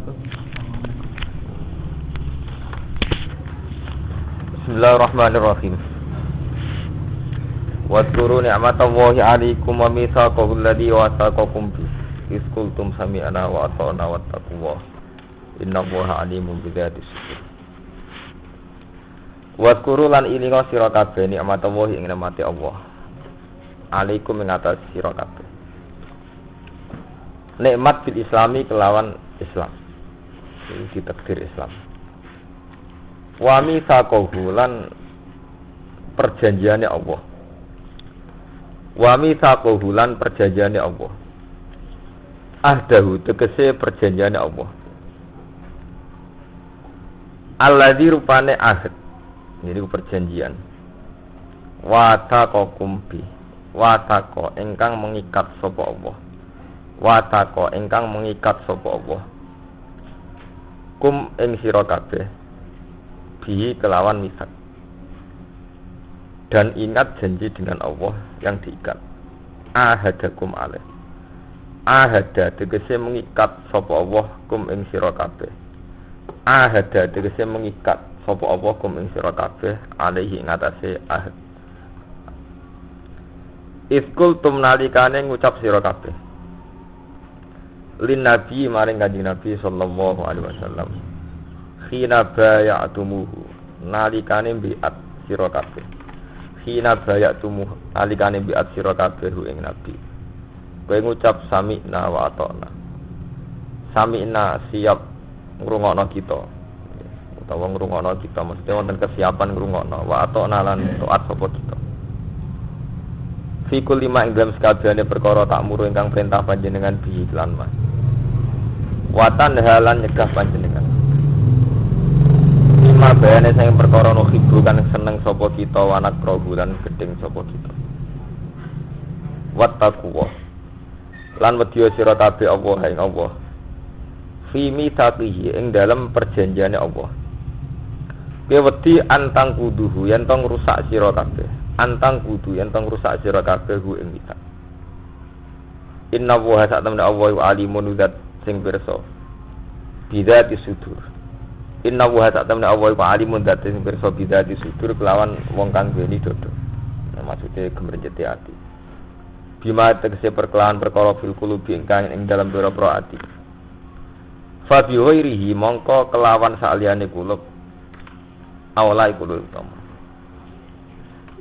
Bismillahirrahmanirrahim. Wadhkuru ni'matallahi 'alaikum wa mitsaqahu alladzi wathaqakum bi. Iz qultum sami'na wa ata'na wattaqullaha. Innallaha 'alimun bidzati sudur. Wadhkuru lan ilinga sira kabeh ni'matallahi ing nikmate Allah. 'Alaikum ing atas sira kabeh. Nikmat bil islami kelawan Islam. Ini ditakdir Islam. Wa mitsaqahu lan perjanjiane Allah. Wa mitsaqahu lan perjanjiane Allah. Ahdahu tegese perjanjiane Allah. Alladzi rupane ahd. Ini perjanjian. Wa taqakum bi. Wa taqa ingkang mengikat sapa Allah. Wa taqa ingkang mengikat sapa Allah. Kum ing sira kabeh bi kelawan misak. Dan ingat janji dengan Allah yang diikat. Ahadakum alaih. Ahada tegese mengikat sapa Allah kum ing sira kabeh. Ahada tegese mengikat sapa Allah kum ing sira kabeh alaihi ing atase ahad. Iskul tum nalikane ngucap sira kabeh. Lin nabi maring kanjeng Nabi sallallahu alaihi wasallam. Khina baya'tumuhu nalikane bi'at sira kabeh. Khina baya'tumuhu nalikane bi'at sira kabeh ing Nabi. Kowe ngucap sami'na wa ata'na. Sami'na siap ngrungokno kita. Utawa ngrungokno kita mesti wonten kesiapan ngrungokno wa ata'na lan taat sapa kita. Fi kulli ma ing dalam sakabehane perkara tak muru ingkang perintah panjenengan bi lan mas. Watan halan nyegah panjenengan. Lima bayane sing perkara no khibu kan seneng sapa kita wanak rohulan gedeng sapa kita. Wattaqwa. Lan wedya sira kabeh Allah ing Allah. Fi mitsaqihi ing dalam perjanjiane Allah. Kowe wedi antang kuduhu yen tong rusak sira kabeh. Antang kudu yen tong rusak sira kabeh hu ing mitsak. Inna wa sa'tamna Allah alimun zat sing pirsa bidzati sudur. Inna wa sa'tamna Allah alimun zat sing pirsa bidzati sudur kelawan wong kang duweni dodo. Maksude gemrenjeti ati. Bima tegese perkelawan perkara fil qulubi ingkang ing dalam pira-pira ati. Fa bi ghairihi mongko kelawan saliyane kulub awalai kulub utama.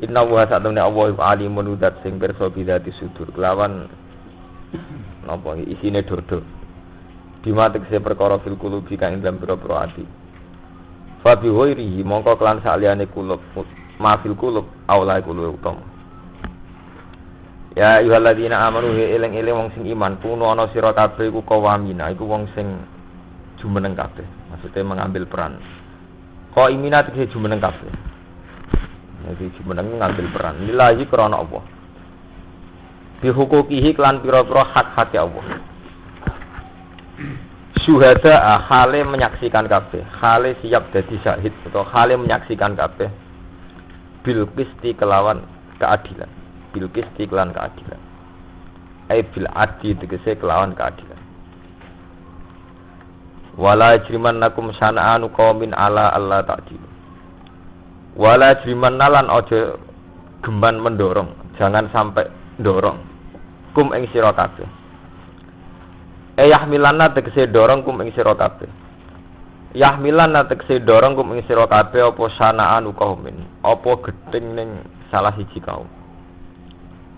Inna wa sa'tamna Allah alimun zat sing pirsa bidzati sudur kelawan napa isine dodo. Bima tegese perkara fil qulubi kang ing dalam pira-pira ati. Fa bi ghairihi mongko kelan saliyane kulub ma fil qulub awalai kulub utama. Ya ayyuhalladzina amanu eling-eling wong sing iman kuno ana sira kabeh iku qawamina iku wong sing jumeneng kabeh maksudnya mengambil peran qaimina tegese jumeneng kabeh jadi jumeneng ngambil peran lillahi krana Allah bihuquqihi kelan pira-pira hak-hak Allah syuhada hale menyaksikan kabeh hale siap dadi syahid atau hale menyaksikan kabeh bil qisti kelawan keadilan bil qisti kelawan keadilan bil adli tegese kelawan keadilan wala jrimannakum sana'anu qaumin ala alla ta'dilu wala jrimannalan aja geman mendorong jangan sampai ndorong kum ing sira kabeh yahmilanna tegese dorong kum ing sira kabeh yahmilanna tegese dorong kum ing sira kabeh apa sana'anu qaumin apa gedeng ning salah siji kaum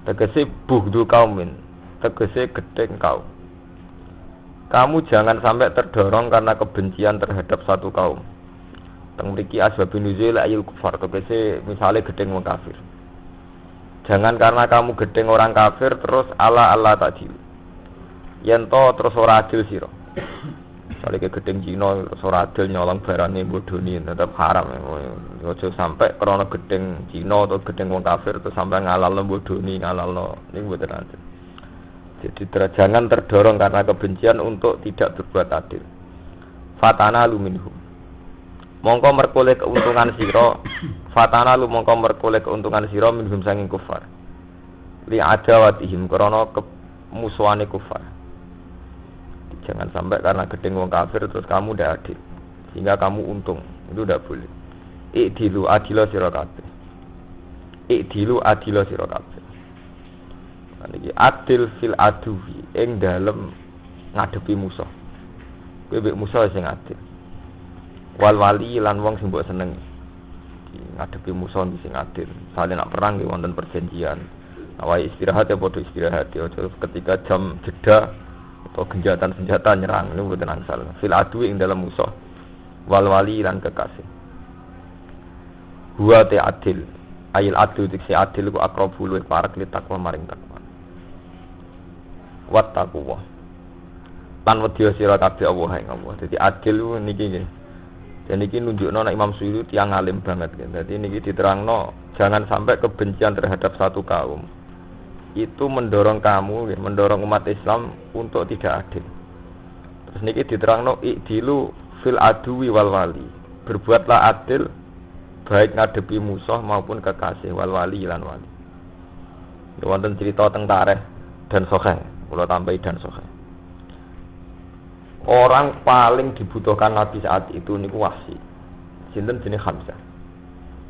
tegese buhdu kaumin tegese gedeng kaum. Kamu jangan sampai terdorong karena kebencian terhadap satu kaum. Teng mriki asbabun nuzul ayil kufar tegese misale gedeng wong kafir. Jangan karena kamu gedeng orang kafir terus ala takjil. Yen to terus ora adil sira. Misale ke gedeng Cina terus ora adil nyolong barane bodoni tetep haram. Ojo sampai krana gedeng Cina atau gedeng wong kafir terus sampai ngalalno bodoni ngalalno niku mboten adil. Jadi jangan terdorong karena kebencian untuk tidak berbuat adil. Fatana luminhum. Mongko merkoleh keuntungan sira. Fatana lu mongko merkoleh keuntungan sira minhum sanging kufar. Li adawatihim krana kemusuhane kufar. Jangan sampai karena gedeng wong kafir terus kamu ndak adil. Sehingga kamu untung. Itu ndak boleh. I'dilu adila sira kabeh. I'dilu adila sira kabeh. Niki adil fil aduwi ing dalem ngadepi musuh. Kowe mbek musuh sing adil. Wal wali lan wong sing mbok seneng. Ngadepi musuh sing adil. Sale nak perang nggih wonten perjanjian. Awai istirahat ya padha istirahat ya ketika jam jeda atau genjatan senjata nyerang ini mboten angsal. Fil adu ing dalam musuh wal wali lan kekasih. Huwa ta adil. Ail adu diksi adil ku akrabu luwih parek li takwa maring takwa. Wattaqwa. Lan wedya sira kabeh Allah ing Allah. Dadi adil niki nggih. Dan niki nunjukno nek Imam Suyuti tiyang alim banget nggih. Dadi niki diterangno jangan sampai kebencian terhadap satu kaum itu mendorong kamu, mendorong umat Islam untuk tidak adil. Terus niki diterangno i'dilu fil aduwi wal wali. Berbuatlah adil baik ngadepi musuh maupun kekasih wal wali lan wali. Wonten cerita teng Tareh dan Sahih, kula tambahi dan Sahih. Orang paling dibutuhkan Nabi saat itu niku Wahsy. Sinten jenenge Hamzah.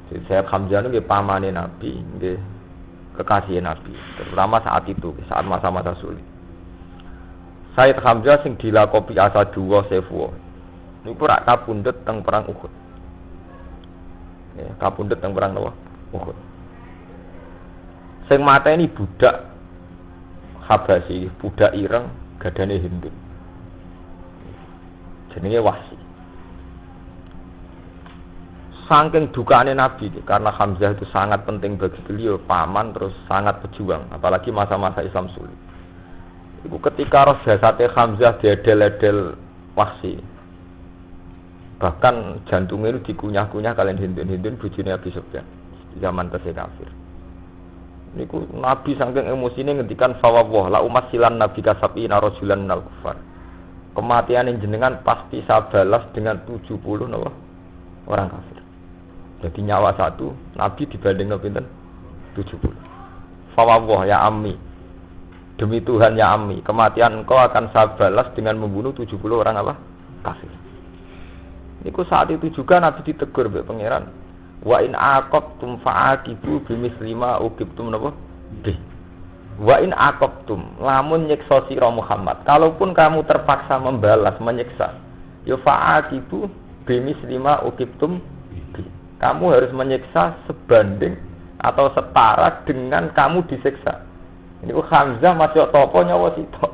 Jadi Sayyid Hamzah niku pamane Nabi, nggih kekasih Nabi, terutama saat itu, saat masa-masa sulit. Sayyid Hamzah sing dilakopi Asaduwa Saifuwa niku rak kapundhut teng perang Uhud. Ya, kapundhut teng perang napa? Uhud. Sing mateni budak Habasyi, budak ireng gadane Hindu. Jenenge Wahsy. Saking dukane Nabi karena Hamzah itu sangat penting bagi beliau, paman terus sangat pejuang, apalagi masa-masa Islam sulit. Iku ketika roh jasate Hamzah diedel-edel Wahsy. Bahkan jantungnya itu dikunyah-kunyah kalian Hindun bojone Abi Sufyan zaman tesih kafir. Niku Nabi saking emosine ngendikan fawwah la umat silan Nabi kasabi rajulan minal kufar. Kematian jenengan pasti saya balas dengan 70 napa orang kafir. Jadi nyawa satu, Nabi dibanding pinten 70. Fawwah ya ammi. Demi Tuhan ya ammi, kematian engkau akan saya balas dengan membunuh 70 orang apa? Kafir. Niku saat itu juga Nabi ditegur mbek pangeran. Wa in aqabtum fa'aqibu bimisli ma uqibtum napa? Bih. Wa in aqabtum, lamun nyiksa sira Muhammad, kalaupun kamu terpaksa membalas menyiksa, ya fa'aqibu bimisli ma uqibtum. Kamu harus menyiksa sebanding atau setara dengan kamu disiksa. Ini Hamzah masih topo nyawa sitok.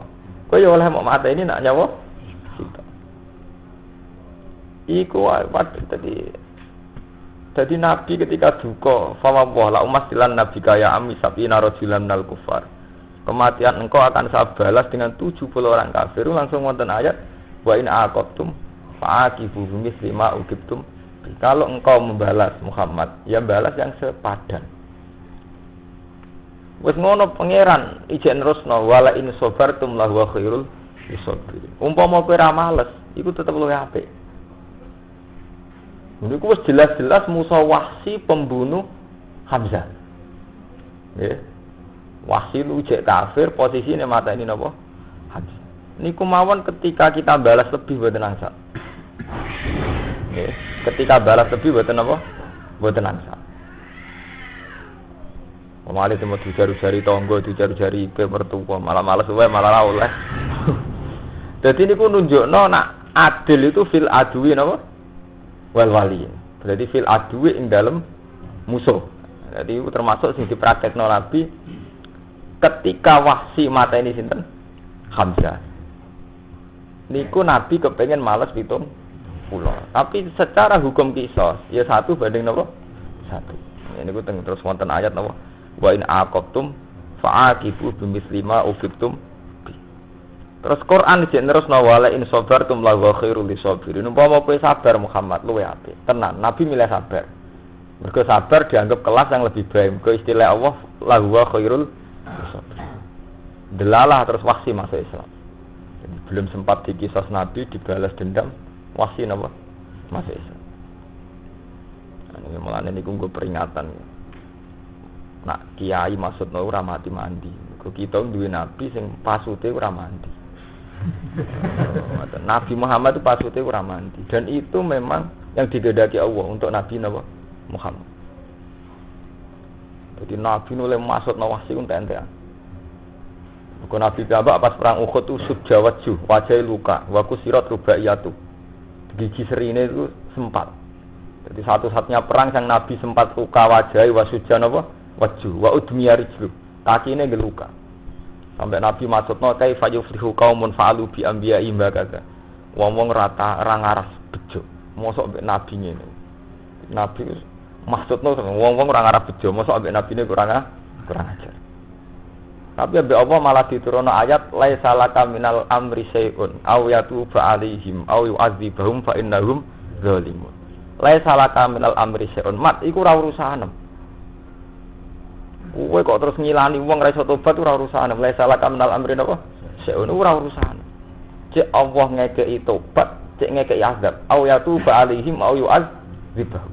Kau ya oleh mau mata ini nak nyawa sitok. Iku waduh tadi. Jadi Nabi ketika duka, fawwah la umat silan Nabi kaya ami sabina rajulan minal kufar. Kematian engkau akan saya balas dengan 70 orang kafir. Langsung wonten ayat wa in aqabtum fa'aqibu bimisli ma uqibtum. Kalau engkau membalas Muhammad, ya balas yang sepadan. Wes ngono pangeran ijen rusno wala in sabartum lahu khairul lisabirin. Umpama kowe ra males, iku tetep luwih apik. Niku wis jelas-jelas musuh Wahsy pembunuh Hamzah. Nggih. Wahsy lu jek kafir, posisine mateni napa? Hamzah. Niku mawon ketika kita balas lebih mboten angsa. Nggih. Ketika balas lebih mboten napa? Mboten angsa. Malah temu dijaru-jari tangga, dijaru-jari ibu mertua, malah males wae malah ora oleh. Dadi niku nunjukno nak adil itu fil adwi napa? Wal wali. Berarti fil adwi ing dalem musuh. Jadi itu termasuk sing dipraktekno Nabi ketika Wahsy mateni sinten? Hamzah. Niku Nabi kepengen males pitung pulau. Tapi secara hukum qisas ya 1 banding napa? 1. Ini niku terus wonten ayat napa? Wa in aqabtum fa'aqibu bimisli ma ufibtum. Terus Quran jek nerusno wala in sabartum la wa khairul lisabirin. Umpama kowe sabar Muhammad luwih apik. Tenan, Nabi milih sabar. Mergo sabar dianggap kelas yang lebih baik. Mergo istilah Allah la wa khairul lisabirin. Delalah terus Wahsy masuk Islam. Jadi, belum sempat dikisah Nabi dibalas dendam, Wahsy napa? Masuk Islam. Ini mulane niku nggo peringatan. Nak kiai maksudno ora mati mandi. Kok kita duwe nabi sing pasute ora mandi. Nabi Muhammad itu pasute ora mandi dan itu memang yang digedaki Allah untuk Nabi Muhammad. Jadi Nabi noleh maksud nawasi ku ente-entean. Kau Nabi Bapak pas perang Uhud itu subjawaju, wajah luka, waku sirat rubaiyatu. Gigi serine itu sempat. Jadi satu-satunya perang yang Nabi sempat luka wajah, wasujan apa? Waju, wa udmiya rijlu. Kakinya geluka. Sampai Nabi maksudno kaifa yuflihu qaumun fa'alu bi anbiya'i mbakaga. Wong rata ra ngaras bejo. Mosok mbek Nabi ngene. Nabi maksudno wong ora ngaras bejo, mosok mbek nabine kurang ajar. Tapi ambek Allah malah diturunno ayat laisa laka minal amri syai'un aw yatuba alaihim aw yu'adzibahum fa innahum zalimun. Laisa laka minal amri syai'un mat iku ora urusanem. Kowe kok terus ngilani wong ra iso tobat ora urusanem. Laisa laka minal amri napa? Syai'un ora urusanem. Cek Allah ngekeki tobat, cek ngekeki azab. Aw yatuba alaihim aw yu'adzibahum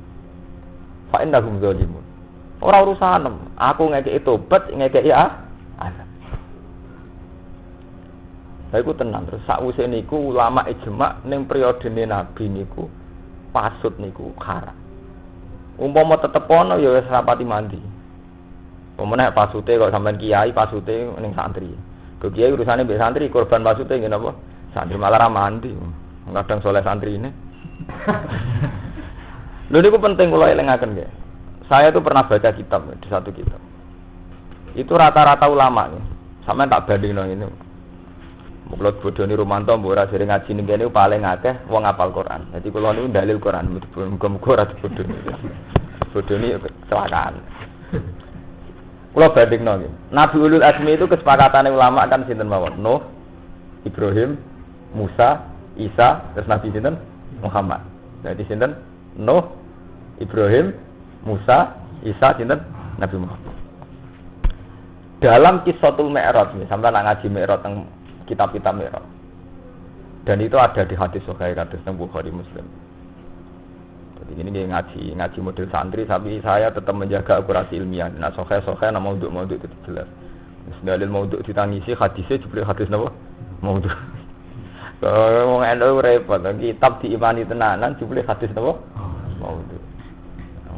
fa innahum zalimun. Ora urusanem. Aku ngekeki tobat, ngekeki azab. Iku tenang terus sakwise niku ulama ijma ning periodene Nabi niku pasut niku haram. Umpama tetep ana ya wis rapati mandi. Umpama pasute kok sampean kiai pasute ning santri. Kok kiai urusane mbek santri korban pasute nggih napa? Santri malah ra mandi. Kadang soleh santri ini. Lho niku penting kula elingaken nggih. Saya tuh pernah baca kitab di satu kitab. Itu rata-rata ulama nih. Sampeyan tak bandingno ini. Mulut bodoni Romanto mbok ora sering ngaji ning kene paling akeh wong hafal Quran. Dadi kula niku dalil Quran muga-muga ora bodoni. Bodoni kecelakaan. Kula bandingno nggih. Nabi Ulul Azmi itu kesepakatane ulama kan sinten mawon? Nuh, Ibrahim, Musa, Isa, terus Nabi sinten? Muhammad. Jadi sinten? Nuh, Ibrahim, Musa, Isa, sinten? Nabi Muhammad. Dalam Qissatul Mi'raj nih, sampai nak ngaji Mi'raj teng kitab-kitab Mi'raj. Dan itu ada di hadis Sahih hadis teng Bukhari Muslim. Jadi ini ngaji model santri, tapi saya tetap menjaga akurasi ilmiah. Nah Sahih nama maudhu itu jelas. Dalil maudhu ditangisi hadisnya juga hadis napa? Maudhu. Kalau NU repot, kitab diimani tenanan juga hadis napa? Maudhu.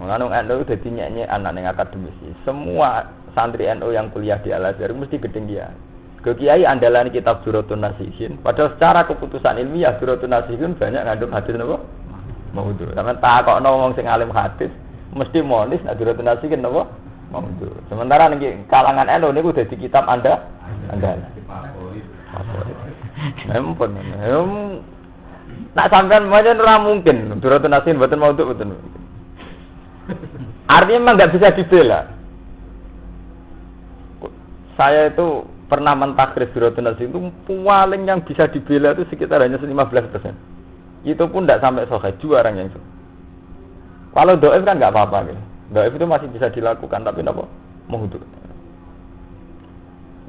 Nganu NU dadi nyanyi anak ning akademis. Semua santri NU yang kuliah di Al-Azhar mesti ketinggian. Ke kiai andalan kitab Duratun Nasihin, padahal secara keputusan ilmiah Duratun Nasihin banyak ngandung hadis napa? Maudhu. Sampeyan takokno wong sing alim hadis, mesti monis nek Duratun Nasihin napa? Maudhu. Sementara niki kalangan NU niku dadi kitab andalan. Ampun. Nak sampean maca ora mungkin Duratun Nasihin mboten maudhu mboten. Artinya memang enggak bisa dibela. Saya itu pernah mentakhris Duratun Nasihin itu paling yang bisa dibela itu sekitar hanya 15%. Itu pun tidak sampai sahih juara yang itu. Kalau doif kan nggak apa-apa gitu. Doif itu masih bisa dilakukan tapi apa? Maudhu.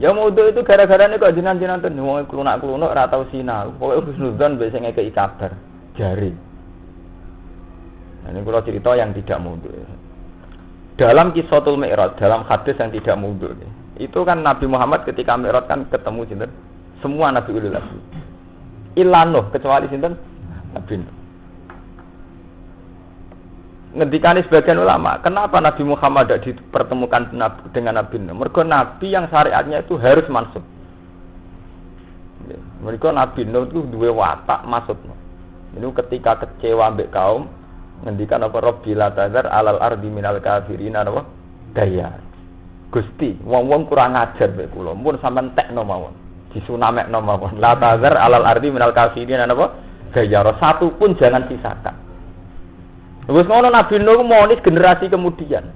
Ya maudhu itu gara-gara ini kok jinan-jinan tuh wong klunak-klunak ora tau sinau. Pokoke husnudzon mbek sing ngekeki kabar jari. Nah, ini kalau cerita yang tidak maudhu. Dalam Qissatul Mi'raj, dalam hadis yang tidak maudhu. Itu kan Nabi Muhammad ketika Mi'raj kan ketemu sinten? Semua Nabi Ulul Azmi. Illa Nuh kecuali sinten? Nabi Nuh. Ngendikane sebagian ulama, kenapa Nabi Muhammad tidak dipertemukan dengan Nabi Nuh? Mergo Nabi yang syariatnya itu harus mansub. Mergo Nabi Nuh itu duwe watak maksudnya. Ini ketika kecewa mbek kaum ngendikan apa Rabbil tazar alal ardi minal kafirin apa? Daya. Gusti, wong-wong kurang ajar mbek kula. Mun sampean tekno mawon. Disunamekno mawon. La tazar alal ardi minal kafirin apa? Daya. Satu pun jangan sisakan. Wis ngono Nabi Nuh monis generasi kemudian.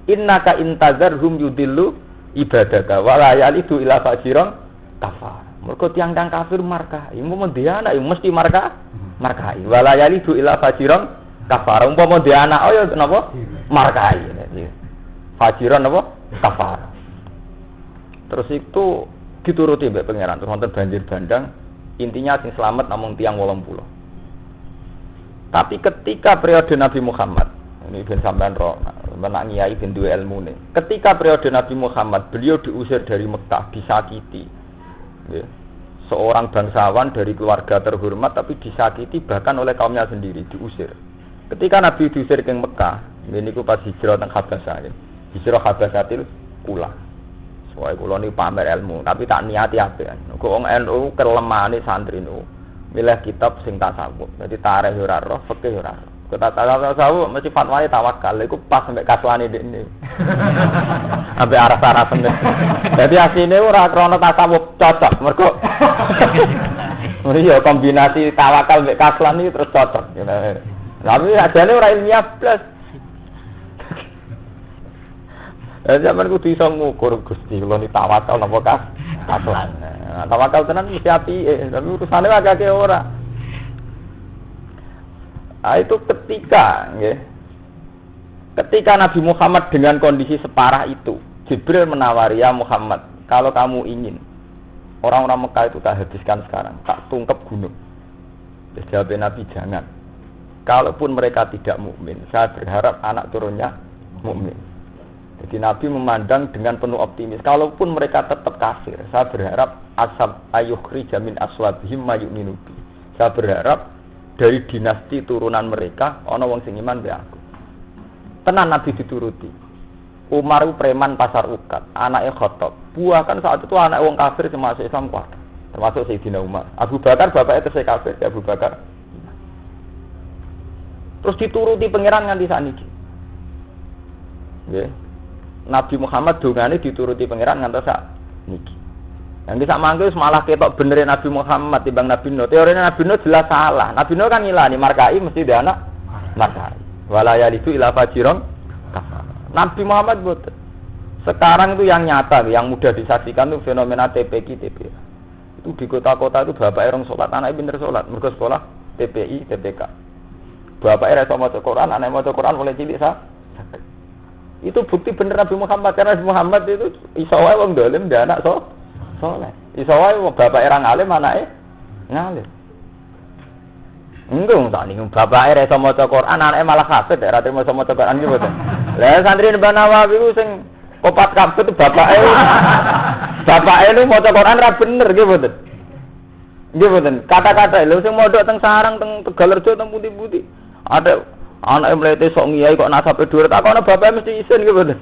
Innaka intazarhum yudillu ibadaka wa la yalidu ila fajiran kafar. Mergo tiyang-tiyang kafir markai, umpama dia anak mesti markai. Wa la yalidu ila fajiran kafar. Umpama dia anak oh ya napa? Markai. Fajiran napa? Kafar. Terus itu dituruti mbek pangeran, terus wonten banjir bandang. Intinya sing selamat namung tiyang 80. Tapi ketika periode Nabi Muhammad, ini ben sampean ro, menak ngiyai ben duwe ilmune. Ketika periode Nabi Muhammad, beliau diusir dari Mekah, disakiti. Ya. seorang bangsawan dari keluarga terhormat tapi disakiti bahkan oleh kaumnya sendiri, diusir. Ketika Nabi diusir ke Mekah, ini ku pas hijrah teng Habasyah. Hijrah Habasyatil Ula. Soale kula niku pamer ilmu, tapi tak niati apik. Kok wong NU kelemahane santri niku milih kitab sing tasawuf. Dadi tarikh yo ora roh, fikih yo ora roh. Kota tasawuf mesti fatwane tawakal. Iku pas sampe kaslane dekne. Sampai arah-arah tenan. Dadi asline ora krana tasawuf cocok, mergo iya kombinasi tawakal mek kaslan iki terus cocok. Tapi ajane ora ilmiah blas. Zaman kudu iso ngukur Gusti kula ni tawakal napa kaslan. Tawakal tenan mesti apike, tapi urusane agak ora. Itu ketika nggih. Ketika Nabi Muhammad dengan kondisi separah itu, Jibril menawari, "Ya Muhammad, kalau kamu ingin orang-orang Mekah itu tak habiskan sekarang, tak tungkep gunung." Jawab Nabi, "Jangan. Kalaupun mereka tidak mukmin, saya berharap anak turunnya mukmin." Jadi Nabi memandang dengan penuh optimis. Kalaupun mereka tetap kafir, saya berharap asab ayukhrija min aslabihim mayu'minu bi. Saya berharap dari dinasti turunan mereka ana wong sing iman be aku. Tenan Nabi dituruti. Umar itu preman pasar ukat, anaknya Khattab. Buah kan saat itu anak wong kafir termasuk Islam kuat. Termasuk Sayyidina Umar. Abu Bakar bapaknya tesih kafir, ya Abu Bakar. Terus dituruti pangeran nganti saniki. Nggih. Nabi Muhammad dongane dituruti pangeran ngantos saniki. Yang bisa manggil malah ketok benerin Nabi Muhammad timbang Nabi Nuh. Teorinya Nabi Nuh jelas salah. Nabi Nuh kan ngilani markai mesti dia anak markai. Wala yalidu ila fajiron kafar. Nabi Muhammad boten. Sekarang itu yang nyata, yang mudah disaksikan itu fenomena TPQ, TPA. Itu di kota-kota itu bapaknya orang sholat, anaknya pinter sholat. Mereka sekolah TPI, TPK. Bapaknya rasa maca Quran, anaknya maca Quran mulai cilik sah. Itu bukti bener Nabi Muhammad. Karena Nabi Muhammad itu isowai wong dolim dan anak soleh. Isowai wong bapaknya orang alim, anaknya ngalim. Enggak tak nih, bapaknya rasa maca Quran, anaknya malah kafir, daerah terima maca Quran gitu betul. Lah santri Mbah Nawawi ku sing opat kafir itu bapaknya lu maca Quran ra bener gitu betul. Nggih betul. Kata-kata lho sing mondok teng Sarang, teng Tegalrejo, teng Putih-Putih. Ada anake mlete sok ngiyai kok nasabe dhuwur, tak ana bapaknya mesti isin gitu betul.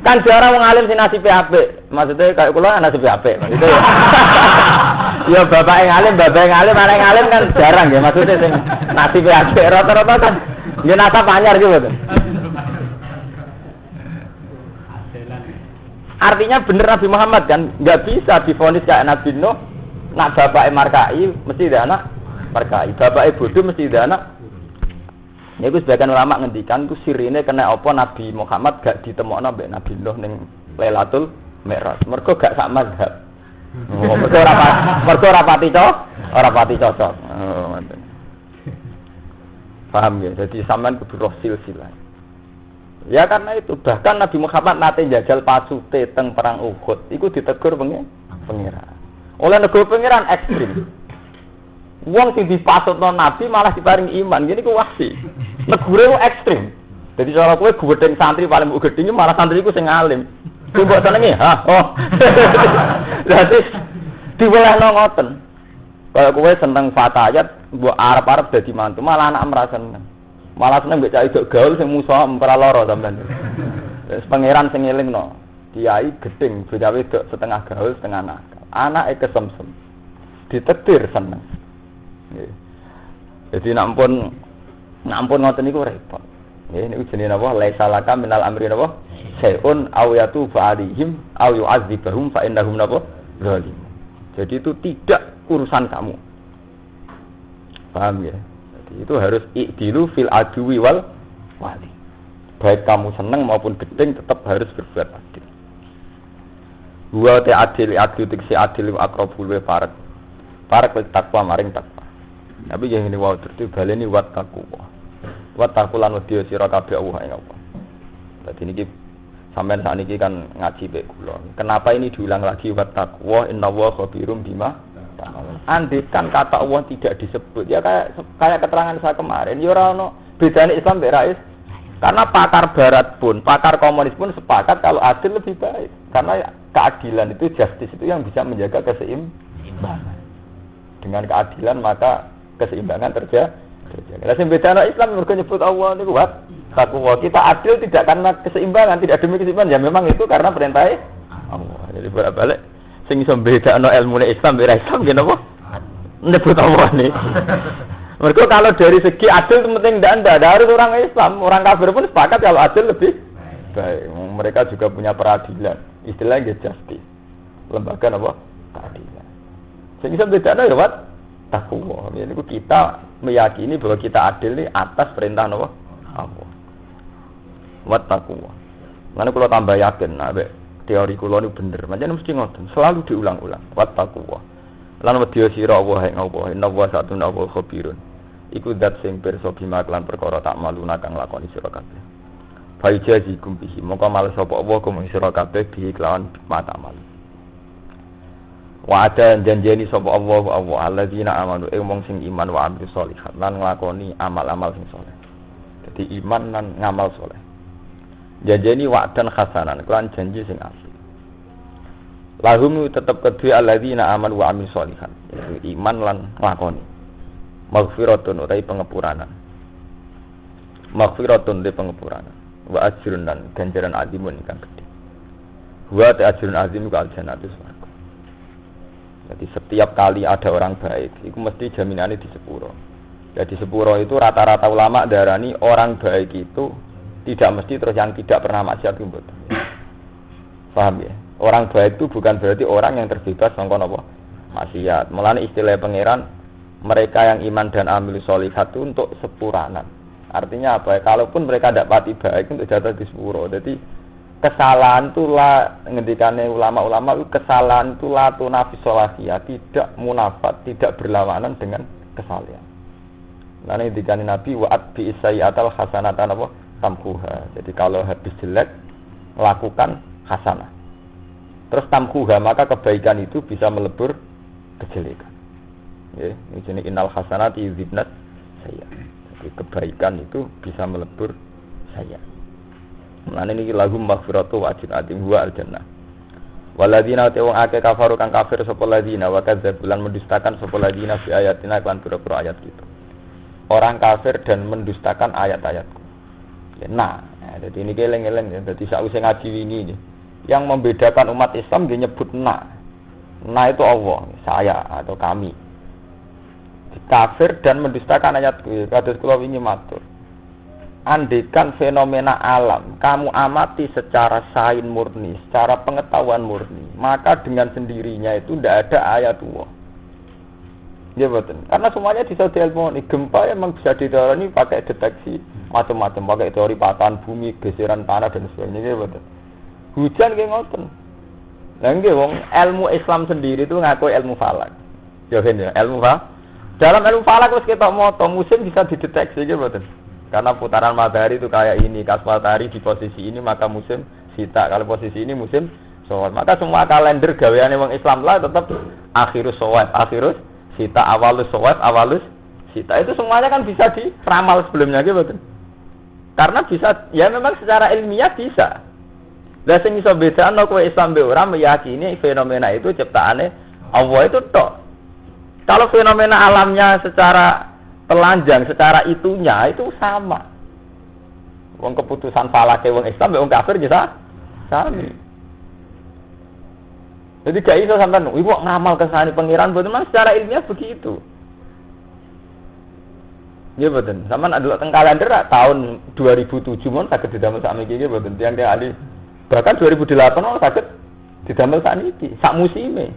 Kan jarang wong alim sing nasibe apik. Maksudnya kayak kula nasibe apik gitu ya. Ya bapak yang alim, anak yang alim kan jarang ya, maksudnya sing nasibe apik rata-rata kan ya nasab anyar gitu betul. Artinya bener Nabi Muhammad kan enggak bisa divonis kayak Nabi Nuh. Nak bapake markai mesti ada anak markai, bapake bodoh mesti ada anak. Niku sebagian ulama ngendikan ku sirine kena apa Nabi Muhammad gak ditemokno mbek Nabi Nuh ning Lailatul Mi'raj. Mergo gak sak mazhab. Oh, mergo ora pati cocok. Oh, ngoten. Paham ya? Jadi sampean kudu roh silsilah. Ya karena itu bahkan Nabi Muhammad nate njajal pasute teng perang Uhud, iku ditegur pengiran. Oleh nego pengiran ekstrim. Wong sing dipasutno Nabi malah diparing iman, gini ku wahsi. Negure ku ekstrim. Jadi cara kowe gedeng santri paling mbok gedhingi malah santriku sing alim. Ku mbok senengi, ha. Oh. Dadi diwelehno ngoten. Kalau kowe seneng fatayat, mbok arep-arep dadi mantu, malah anak merasa seneng. Malah seneng mbek cah idok gaul sing musuh ora lara sampean. Wis pangeran sing elingno. Kiai gedeng beda wedok setengah gaul, setengah nakal. Anake kesemsem. Ditetir seneng. Nggih. Jadi nek ampun ngoten niku repot. Nggih niku jenenge napa? Laisa laka minal amri napa? Sayun aw yatu fa'alihim aw yu'adzibahum fa innahum napa? Zalim. Jadi itu tidak urusan kamu. Paham ya? Jadi itu harus i'dilu fil adwi wal wali. Baik kamu senang maupun gedeng tetap harus berbuat adil. Wa ta'adil adil tiksi adil aqrabul wa farak. Farak takwa maring takwa. Tapi yang ini wae terus baleni wat takwa. Wat takulan wedi sira kabeh Allah ing Allah. Dadi niki sampean sakniki kan ngaji mek kula. Kenapa ini diulang lagi wat takwa innallaha khabirum bima ta'malun. Andikan kata Allah tidak disebut ya kayak keterangan saya kemarin ya ora ono bedane Islam mek Karena pakar barat pun, pakar komunis pun sepakat kalau adil lebih baik. Karena keadilan itu, justice itu yang bisa menjaga keseimbangan. Dengan keadilan maka keseimbangan terjaga. Lah sing bedana Islam mergo nyebut Allah niku wat taqwa. Kita adil tidak karena keseimbangan, tidak demi keseimbangan, ya memang itu karena perintah Allah. Jadi bolak-balik sing iso bedakno ilmune Islam ora Islam nggih napa? Nyebut Allah nih. Mergo kalau dari segi adil itu penting ndak harus orang Islam, orang kafir pun sepakat kalau adil lebih baik. Mereka juga punya peradilan. Istilahnya justice. Lembaga apa? Keadilan. Sing iso bedakno ya wat taqwa. Ini kita meyakini bahwa kita adil ini atas perintah Allah. Wat taqwa. Lan kula tambah yakin nek teori kula niku bener. Pancen mesti ngoten, selalu diulang-ulang. Wat taqwa. Lan wedya sira Allah ing Allah, inna wa satuna wa khabirun. Iku zat sing pirsa bima lan perkara tak maluna kang lakoni sira kabeh. Faijazikum bihi, mongko males sapa Allah kum sira kabeh bi kelawan mata mal. Wa ada janjeni sapa Allah alladzina amanu wong sing iman wa amil sholihat lan nglakoni amal-amal sing saleh. Dadi iman lan ngamal saleh. Janjeni wa'dan hasanan lan janji sing asli. Lahum tetep kedue alladzina amanu wa amil sholihat. Iman lan nglakoni. Maghfiratun utai pengepuranan. Maghfiratun de pengepuranan. Wa ajrun lan ganjaran azimun ingkang gedhe. Wa ta ajrun azim ka aljannatus. Jadi setiap kali ada orang baik, itu mesti jaminannya di sepuro. Jadi sepuro itu rata-rata ulama darani orang baik itu tidak mesti terus yang tidak pernah maksiat itu betul. Paham ya? Orang baik itu bukan berarti orang yang terbebas sangka napa maksiat. Mulane istilah pangeran mereka yang iman dan amil sholihat itu untuk sepuranan. Artinya apa? Kalaupun mereka tidak pati baik untuk jatuh di sepuro. Jadi kesalahan itulah ngendikane ulama-ulama itu kesalahan itulah tunafis sholahiyah, tidak munafat, tidak berlawanan dengan kesalahan. Nah ini ngendikane Nabi wa'at bi sayyi'atal hasanatan apa tamkuha. Jadi kalau habis jelek lakukan hasanah. Terus tamkuha maka kebaikan itu bisa melebur kejelekan. Ya, ini jenis innal hasanati yudhibnat sayyi'at. Jadi kebaikan itu bisa melebur sayyi'at. Mulane niki lagu maghfiratu wa ajrun azim huwa al-jannah. Waladina ta'u ake kafaru kang kafir sapa ladina wa kadzabulan mendustakan sapa ladina fi ayatina kan pira-pira ayat gitu. Orang kafir dan mendustakan ayat-ayatku. Ya, jadi ini keleng-eleng ya. Jadi sakwise ngaji ini yang membedakan umat Islam dia nyebut na itu Allah, saya atau kami. Kafir dan mendustakan ayatku. Kados kula wingi matur. Andekan fenomena alam kamu amati secara sains murni, secara pengetahuan murni, maka dengan sendirinya itu tidak ada ayat Allah. Ya betul. Karena semuanya bisa diilmui. Gempa memang bisa diteori pakai deteksi macam-macam, pakai teori patahan bumi, geseran tanah dan sebagainya. Ya betul. Hujan kayak ngoten. Lah nggih wong ilmu Islam sendiri itu ngaku ilmu falak. Ya kan ya, ilmu falak. Dalam ilmu falak wis ketok moto musim bisa dideteksi ya betul. Karena putaran matahari itu kayak ini, kas matahari di posisi ini maka musim sita, kalau posisi ini musim shawwal. Maka semua kalender gaweane wong Islam lah tetap akhirus shawwal, akhirus sita, awalus shawwal, awalus sita. Itu semuanya kan bisa diramal sebelumnya gitu betul. Karena bisa, ya memang secara ilmiah bisa. Lah sing iso bedakno kowe Islam be ora meyakini fenomena itu ciptaane Allah itu tok. Kalau fenomena alamnya secara telanjang secara itunya itu sama. Wong keputusan falake wong Islam wong kafir juga sami. Jadi gak iso sampean iku ngamal kesane pangeran betul memang secara ilmiah begitu. Ya betul. Sampean ada teng kalender tahun 2007 mon saged didamel sakniki nggih mboten tiyang-tiyang ahli. Bahkan 2008 mon saged didamel sakniki sak musime.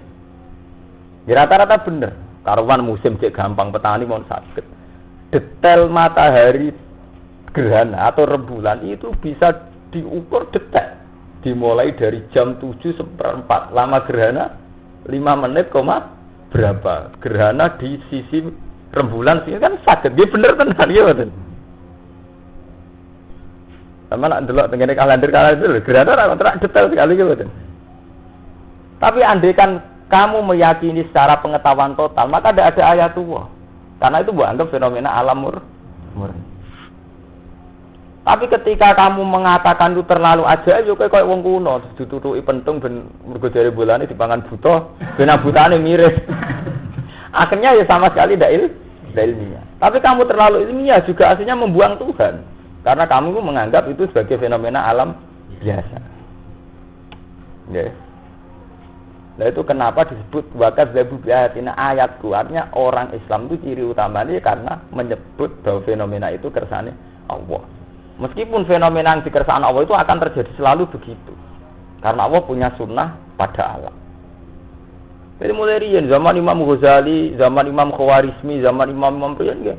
Ya rata-rata bener. Karuan musim cek gampang petani mon saged. Detail matahari gerhana atau rembulan itu bisa diukur detail. Dimulai dari jam 7:04 lama gerhana 5 menit, berapa gerhana di sisi rembulan sini kan saged. Dia bener tenan ya betul. Sama nak delok tengene kalender gerhana ora detail sekali ya betul. Tapi andaikan kamu meyakini secara pengetahuan total maka tidak ada ayat Allah. Karena itu buat anggap fenomena alam murni. Tapi ketika kamu mengatakan itu terlalu ajaib, yo kayak wong kuno ditutuki pentung ben mergo jare bolane dipangan buta, ben butane miris. Akhirnya ya sama sekali tidak ilmiah. Tapi kamu terlalu ilmiah juga aslinya membuang Tuhan. Karena kamu menganggap itu sebagai fenomena alam biasa. Ya. Nah itu kenapa disebut wakat zabu biayatina ayatku. Artinya orang Islam itu ciri utamanya karena menyebut bahwa fenomena itu kersane Allah. Meskipun fenomena yang dikersaan Allah itu akan terjadi selalu begitu. Karena Allah punya sunnah pada alam. Jadi mulai riyen zaman Imam Ghazali, zaman Imam Khawarizmi, zaman Imam Riyan ya,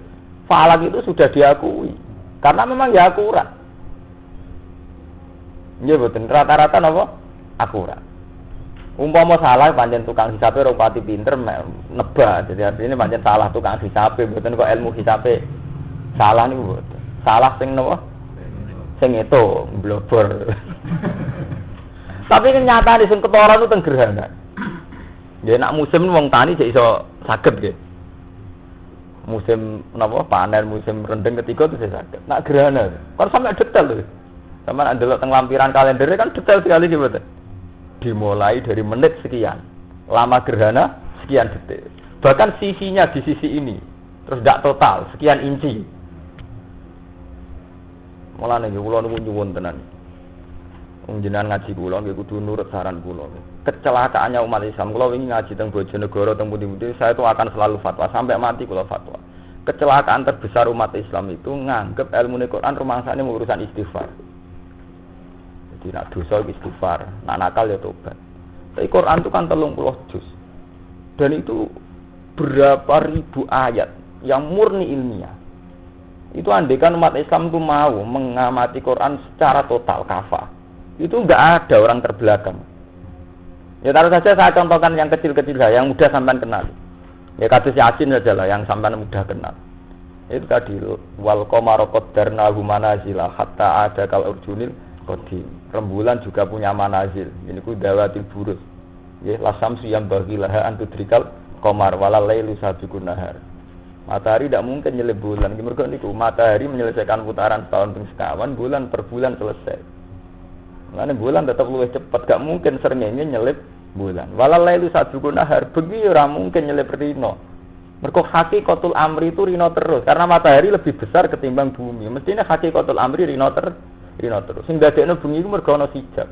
falak itu sudah diakui. Karena memang ya akurat. Ya betul, rata-rata apa? Akurat. Umpama salah pancen tukang hisabe ora pati pinter nebak. Jadi artinya pancen salah tukang hisabe, mboten kok ilmu hisabe. Salah niku mboten. Salah sing napa? Sing itu blobor. Tapi kenyataane sing ketara itu teng gerhana. Ya nak musim wong tani jek iso saged nggih. Musim napa panen musim rendeng ketiga itu saya saged. Nak gerhana kan sampai detail lho. Sama nak delok teng lampiran kalender kan detail sekali nggih mboten. Dimulai dari menit sekian. Lama gerhana sekian detik. Bahkan sisinya di sisi ini. Terus tidak total sekian inci. Mulane nggih kula niku nyuwun tenan. Wong jenengan ngaji kula nggih kudu nurut saran kula. Kecelakaannya umat Islam, kula wingi ngaji teng Bojonegoro teng pundi-pundi, saya itu akan selalu fatwa sampai mati kula fatwa. Kecelakaan terbesar umat Islam itu nganggep ilmu Quran rumangsane urusan istighfar. Jadi nak dosa istighfar, nak nakal ya tobat. Tapi Quran itu kan 30 juz. Dan itu berapa ribu ayat yang murni ilmiah. Itu andaikan umat Islam itu mau mengamati Quran secara total kafah, itu enggak ada orang terbelakang. Ya taruh saja saya contohkan yang kecil-kecil saja, yang mudah sampean kenal. Ya kados Yasin saja lah yang sampean mudah kenal. Itu tadi wal qamara qaddarnahu manazila hatta ada kal urjunil qadim. Rembulan juga punya manazil. Ini ku dawatil burus. Ya la samsu yang bagilaha antudrikal qamar walal lailu sabiqun nahar. Matahari tidak mungkin nyelip bulan. Mergo niku matahari menyelesaikan putaran setahun ping sekawan, bulan per bulan selesai. Makanya bulan tetap lebih cepat, gak mungkin srengenge nyelip bulan. Walal lailu sabiqun nahar, bengi ora mungkin nyelip rino. Mergo hakikatul amri itu rino terus, karena matahari lebih besar ketimbang bumi. Mestinya hakikatul amri rino terus. Sing dadekno bengi iku mergo ana hijab.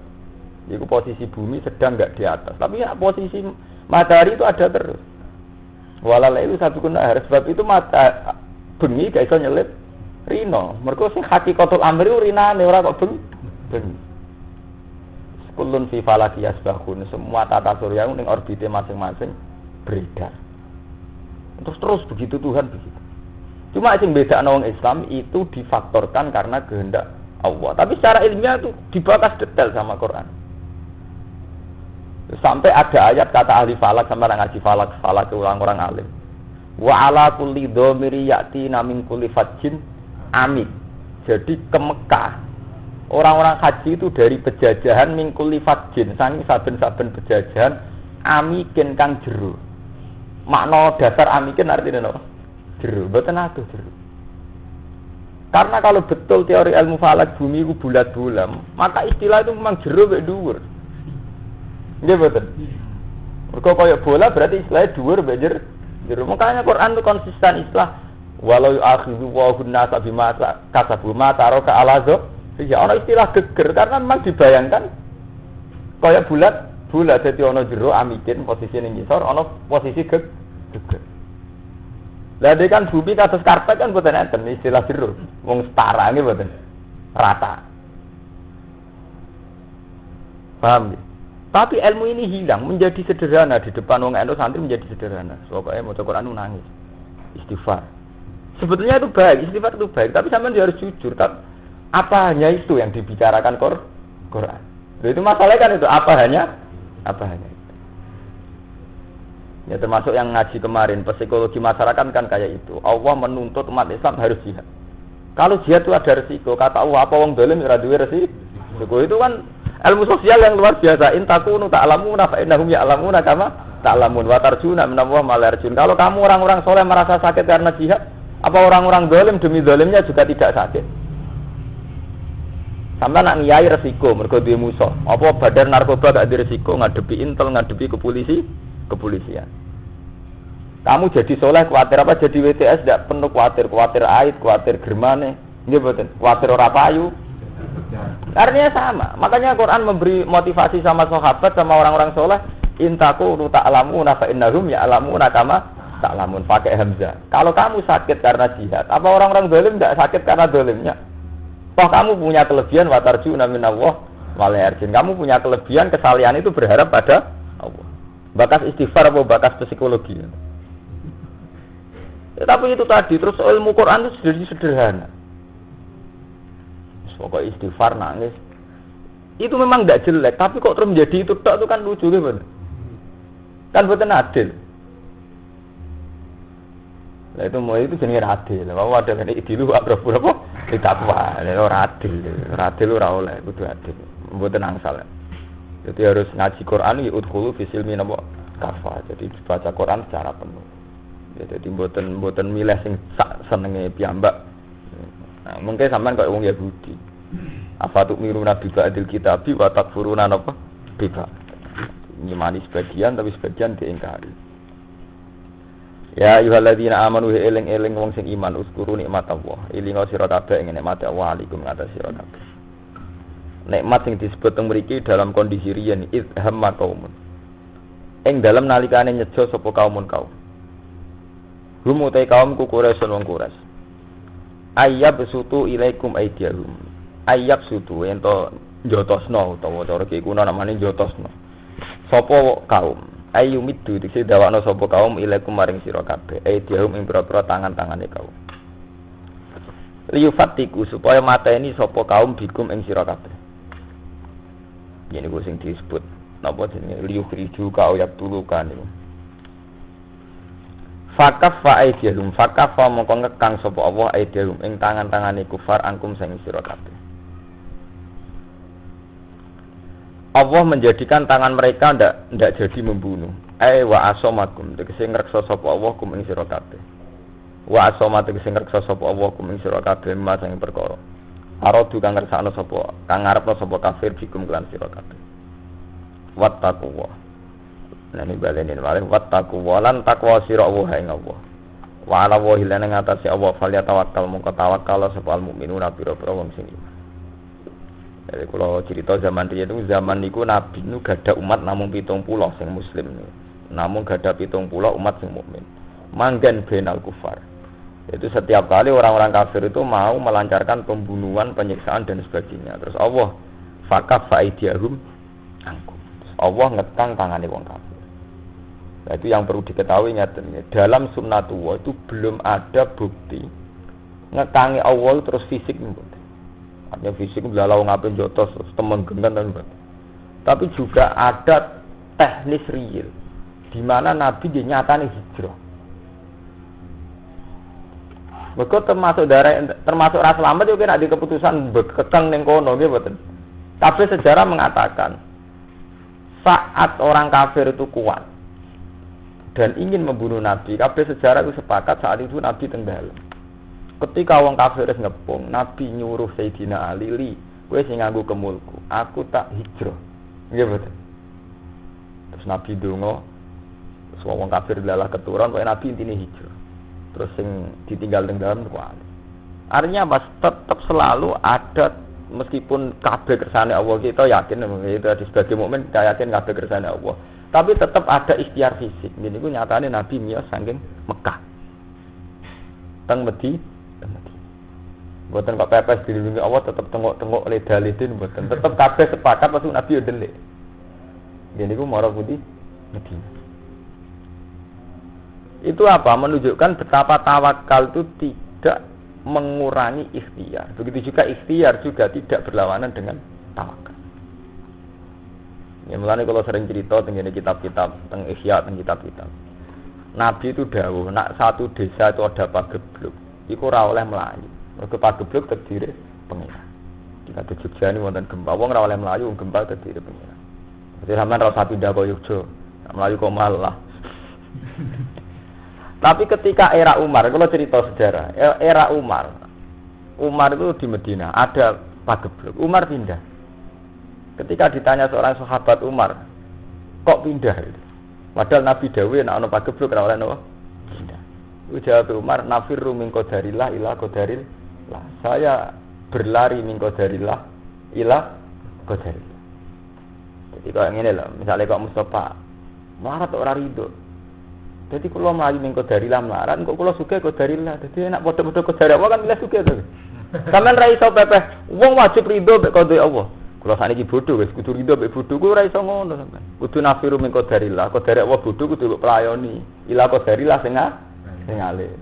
Iku posisi bumi sedang enggak di atas, tapi ya posisi matahari itu ada terus. Walal itu satu guna harus sebab itu mata bengi gak iso nyelip rino. Mergo sing hakikatul amri urinane ora kok bengi. Kullun fi falaki yasbahun, semua tata surya ning orbite masing-masing beredar. Terus begitu Tuhan begitu. Cuma sing bedakno wong Islam itu difaktorkan karena kehendak Allah. Tapi secara ilmiah itu dibahas detail sama Quran. Sampai ada ayat kata ahli falak sama orang ngaji falak itu orang-orang alim. Wa ala kulli dhamiri ya'ti min kulli fajjin amik. Jadi ke Mekah orang-orang haji itu dari pejajahan min kulli fajjin, saking saben-saben pejajahan amikin kang jero. Makna dasar amikin artinya apa? Jero, mboten adoh jero. Karena kalau betul teori ilmu falak bumi itu bulat-bulam, maka istilah itu memang jero mek dhuwur. Nggih mboten. Mergo kaya bola berarti istilahnya dhuwur mek jero. Makanya Quran itu konsisten istilah walau akhidhu wa hunna bima kasabu ma taraka alazo. Ya ana istilah geger karena memang dibayangkan kaya bulat dadi ana jero amikin posisi ning ngisor, ana posisi geger. Lah dek kan bumi kados karpet kan mboten enten istilah jero. Wong setara nggih mboten. Rata. Paham ya? Tapi ilmu ini hilang, menjadi sederhana di depan wong NU santri menjadi sederhana. Pokoknya mau Quran nangis. Istighfar. Sebetulnya itu baik, istighfar itu baik, tapi sampean harus jujur. Apa hanya itu yang dibicarakan Quran? Itu masalahnya kan itu apa hanya itu. Ya termasuk yang ngaji kemarin, psikologi masyarakat kan kayak itu. Allah menuntut umat Islam harus jihad. Kalau jihad itu ada resiko, kata Allah apa wong dolim ora duwe resiko. Itu kan ilmu sosial yang luar biasa. In takunu ta'lamuna fa innahum ya'lamuna kama ta'lamun wa tarjuna minallah ma la yarjun. Kalau kamu orang-orang soleh merasa sakit karena jihad, apa orang-orang zalim demi zalimnya juga tidak sakit? Sampai nak ngiyai resiko mergo duwe musuh. Apa Badar narkoba gak ada resiko ngadepi intel, ngadepi kepolisian. Kamu jadi soleh kuatir apa jadi WTS tidak penuh kuatir ait, kuatir germane, nggih mboten. Kuatir ora payu. Artinya sama. Makanya Quran memberi motivasi sama sahabat sama orang-orang soleh, intaku ta'lamuna fa innahum ya'lamuna kama ta'lamun, pakai hamzah. Kalau kamu sakit karena jihad, apa orang-orang zalim enggak sakit karena zalimnya? Toh kamu punya kelebihan watarjuna minallah wal yarjin. Kamu punya kelebihan kesalihan itu berharap pada Allah. Bakas istighfar apa bakas psikologi? Ya, tapi itu tadi terus ilmu Quran itu sederhana. Pokoknya istighfar nangis. Itu memang tidak jelek, tapi kok terus menjadi itu tok itu kan lucu gitu. Kan betul adil. Lah itu jenenge adil. Bahwa ada kan idilu berapa? Takwa. Ora adil ora oleh kudu adil. Mboten angsal. Jadi harus ngaji Quran ya udkhulu fi silmi napa kafa. Jadi baca Quran secara penuh. Ya jadi mboten milih sing sak senenge piyambak. Nah, mungkin sampean kok wong Yahudi. Afatuk miruna bi ba'dil kitabi wa takfuruna napa? Biba. Nyimani sebagian tapi sebagian diingkari. Ya ayyuhalladzina amanu eling-eling wong sing iman uskuru nikmat Allah. Elinga sira kabeh ing nikmat Allah alaikum ngatas sira kabeh. Nikmat sing disebut teng mriki dalam kondisi riyen idhamma qaumun. Ing dalam nalikane nyejo sapa kaum. Hum utai kaum ku Quraisy wong Quraisy. Ayyab sutu ilaikum aidiyahum. Ayyab sutu ento njotosno utawa cara iki kuna namane njotosno. Sapa kaum ayyumidu dise dawakno sapa kaum ilaikum maring sira kabeh aidiyahum ing pira-pira tangan-tangane kaum. Liyufatiku supaya mateni sapa kaum bikum ing sira kabeh. Yen iku sing disebut napa jenenge liyukhriju ka ayat tulukan niku. Fakaffa aidiyahum fakaffa mongko ngekang sapa Allah aidiyahum ing tangan-tangane kufar angkum sing sira kabeh. Allah menjadikan tangan mereka ndak jadi membunuh. Wa asomakum tegese ngreksa sapa Allah kum ing sira kabeh. Wa asoma tegese ngreksa sapa Allah kum ing sira kabeh mas ing perkara. Aradu kang ngersakno sapa kang ngarepno sapa kafir bikum lan sira kabeh. Wattaqwa. Nah ini balenin malih wattaqwa lan takwa sira Allah ing Allah. Wa ala wa hilana ngatasi Allah fal tawakkal mongko tawakkal sapa mukminuna pira-pira wong sing iman. Jadi kalau cerita zaman dia itu zaman niku Nabi niku gadah umat namung 70 sing muslim niku. Namung gadah 70 umat sing mukmin. Manggen benal kufar. Itu setiap kali orang-orang kafir itu mau melancarkan pembunuhan, penyiksaan dan sebagainya. Terus Allah fakaf faidiyahum angkum. Terus Allah ngetang tangane wong kafir. Nah, itu yang perlu diketahui nyatanya. Dalam sunnatullah itu belum ada bukti ngetangi Allah terus fisik nih. Artinya fisik belalau ngapain jotos temen gendan dan sebagainya. Tapi juga ada teknis real di mana Nabi dinyatani hijrah. Mereka termasuk ras selamat juga nak di keputusan bekekang ning kono nggih mboten. Tapi sejarah mengatakan saat orang kafir itu kuat dan ingin membunuh Nabi, kabeh sejarah itu sepakat saat itu Nabi tenggelam. Ketika wong kafir wis ngepung, Nabi nyuruh Sayyidina Ali, kowe sing nganggo kemulku, aku tak hijrah. Nggih mboten. Terus Nabi ndonga, terus wong kafir lalah keturun, kowe Nabi intine hijrah. Terus sing ditinggal teng dalam ku Ali. Artinya apa? Tetap selalu ada meskipun kabeh kersane Allah kita yakin itu sebagai mukmin kita yakin kabeh kersane Allah. Tapi tetap ada ikhtiar fisik. Niku nyatane Nabi miyos saking Mekah. Teng Medina buatan kok pepes dilindungi Allah tetap tengok-tengok ledalidin buatan tetap kabeh sepakat waktu Nabi yo delik. Jadi ku marah putih Medina. Itu apa? Menunjukkan betapa tawakal itu tidak mengurangi ikhtiar. Begitu juga ikhtiar juga tidak berlawanan dengan tawakal. Ya mulane kalau sering cerita tentang kitab-kitab tentang ihya tentang kitab-kitab. Nabi itu dawuh, nak satu desa itu ada pagebluk, iku ora oleh melayu. Mergo pagebluk terdiri pengiran. Jika di Jogja ini wonten gempa, wong ora oleh melayu, gempa terdiri pengiran. Jadi sampean ora usah pindah kaya Jogja, melayu kok malah. Tapi ketika era Umar, kalau cerita sejarah, era Umar itu di Medina ada pagebluk. Umar pindah. Ketika ditanya seorang sahabat Umar, kok pindah? Padahal Nabi dawuh nek ana pagebluk ora oleh napa? Pindah. Jawab Umar, nafirru min qadarillah ila qadarillah. Saya berlari min qadarillah ila qadarillah. Jadi kok ngene lho, misale kok Mustafa melarat ora rido. Jadi kula mlayu min qadarillah melarat, kok kula sugih qadarillah. Dadi enak padha-padha qadar Allah kan milih sugih to. Sampeyan ra iso pepeh, wong wajib rido mek qadar Allah. Kula sakniki bodho wis kudu rido mek bodho ku ora iso ngono sampeyan. Kudu nafiru min qadarillah, qadar Allah bodho kudu pelayoni. Ila qadarillah sing alim.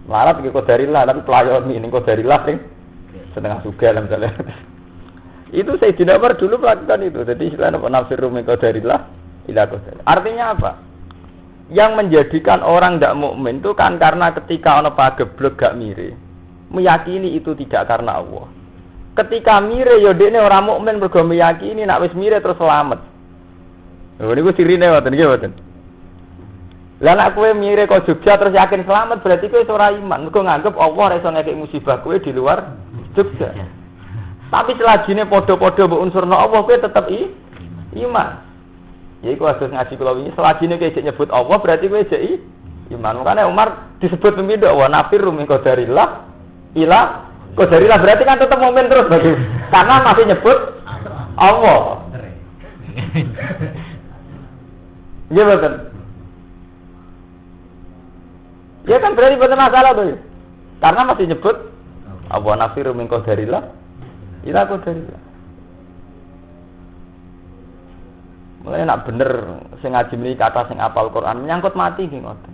Melarat iki qadarillah tapi pelayoni ning qadarillah sing setengah sugih lah misalnya. Itu Sayyidina Umar dulu melakukan itu. Jadi istilahnya nafiru min qadarillah ila qadarillah. Artinya apa? Yang menjadikan orang tidak mukmin itu kan karena ketika ana pageblek gak mire, meyakini itu tidak karena Allah. Ketika mire ya dekne ora mukmin mergo meyakini nek wis mire terus selamat. Lho niku sirine ngoten nggih mboten. Lah nek kowe mire kok Jogja terus yakin selamat berarti kowe ora iman. Mergo nganggep Allah ora iso ngekeki musibah kowe di luar Jogja. Tapi selajine padha-padha mbok unsurna Allah kowe tetep iman. Ya iku harus ngaji kula wingi selajine kowe jek nyebut Allah berarti kowe jek iman. Makane Umar disebut pemimpin wa nafir min qadarillah ila qadarillah berarti kan tetap mukmin terus bagi. Karena masih nyebut Allah. Iya betul. Ya kan berarti betul masalah tuh. Karena masih nyebut Allah nafir min qadarillah ila qadarillah. Mulai nak bener sing ngaji mriki kata sing apal Quran menyangkut mati nggih ngoten.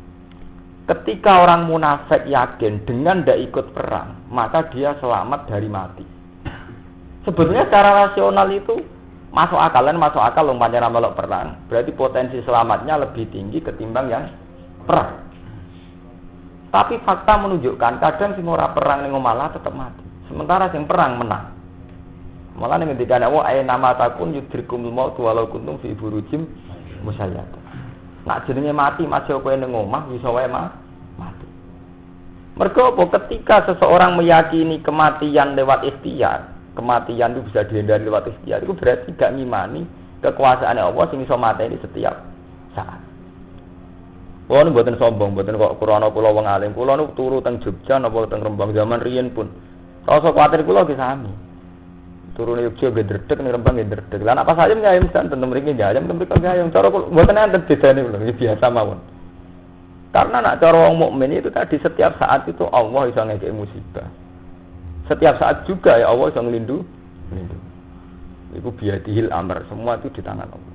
Ketika orang munafik yakin dengan tidak ikut perang, maka dia selamat dari mati. Sebetulnya secara rasional itu masuk akal wong pancen melok perang. Berarti potensi selamatnya lebih tinggi ketimbang yang perang. Tapi fakta menunjukkan kadang sing ora perang ning malah tetap mati. Sementara sing perang menang. Malah ning ngendika Allah ayat nama takun yudrikumul maut walau kuntum fi burujim musyayyada. Nak jenenge mati masih kowe ning omah iso wae mati. Mergo apa ketika seseorang meyakini kematian lewat ikhtiar, kematian itu bisa dihindari lewat ikhtiar, itu berarti gak ngimani kekuasaan Allah sing iso mateni setiap saat. Kula nu mboten sombong, mboten kok krana kula wong alim. Kula nu turu teng Jogja napa teng Rembang zaman riyen pun. Rasa kuwatir kula ki sami. Turune Jogja gedredeg ning Rembang gedredeg. Lah apa saja nyayem kan tentem mriki nyayem tentem mriki nyayem. Cara kula mboten enten bedane lho, biasa mawon. Karena nak cara wong mukmin itu tadi setiap saat itu Allah iso ngekeki musibah. Setiap saat juga ya Allah iso nglindungi. Iku biadihil amr, semua itu di tangan Allah.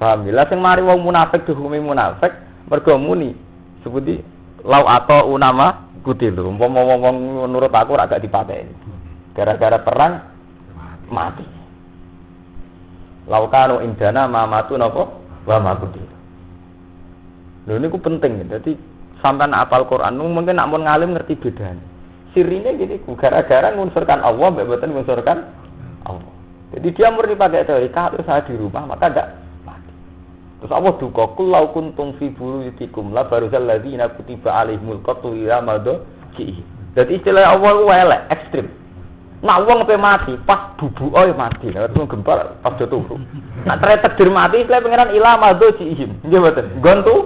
Paham ya? Lah sing mari wong munafik dihukumi munafik mergo muni sebuti lau atau unama kutilu. Umpama wong nurut aku ora gak dipateni. Gara-gara perang mati. Laukanu indana mamatu napa wa makuti. Lho niku penting. Jadi sampean apal Quran mungkin nak mun ngalim ngerti bedane. Sirine gini gara-gara ngunsurkan Allah mbek mboten ngunsurkan Allah. Jadi dia murni pakai teori kalau saya di rumah maka enggak mati. Terus Allah duka kullau kuntum fi buyutikum la baruzal ladzina kutiba alaihimul qatlu ila madji. Jadi istilah Allah ku elek ekstrem. Nak wong pe mati pas bubuke mati, lha terus gempar pas turu. Nak takdir mati istilah pangeran ila madji. Nggih mboten. Gontu.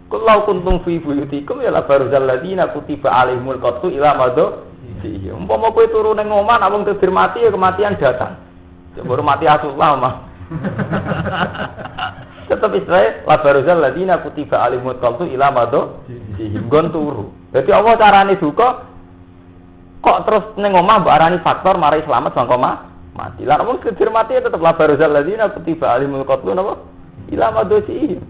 Kullau kuntum fi buyutikum ya la baruzal ladzina kutiba alaihimul qatlu ila madji. Umpama kowe turu ning omah nak wong takdir mati ya kematian datang. Baru mati asullah mah. Tetap istilah la baruzal ladzina kutiba alaihimul qatlu ila madji. Gon turu. Dadi Allah carane duka kok terus ning omah mbok arani faktor mari selamat sangka mati. Lah wong takdir mati ya tetep la baruzal ladzina kutiba alaihimul qatlu napa? Ila madji.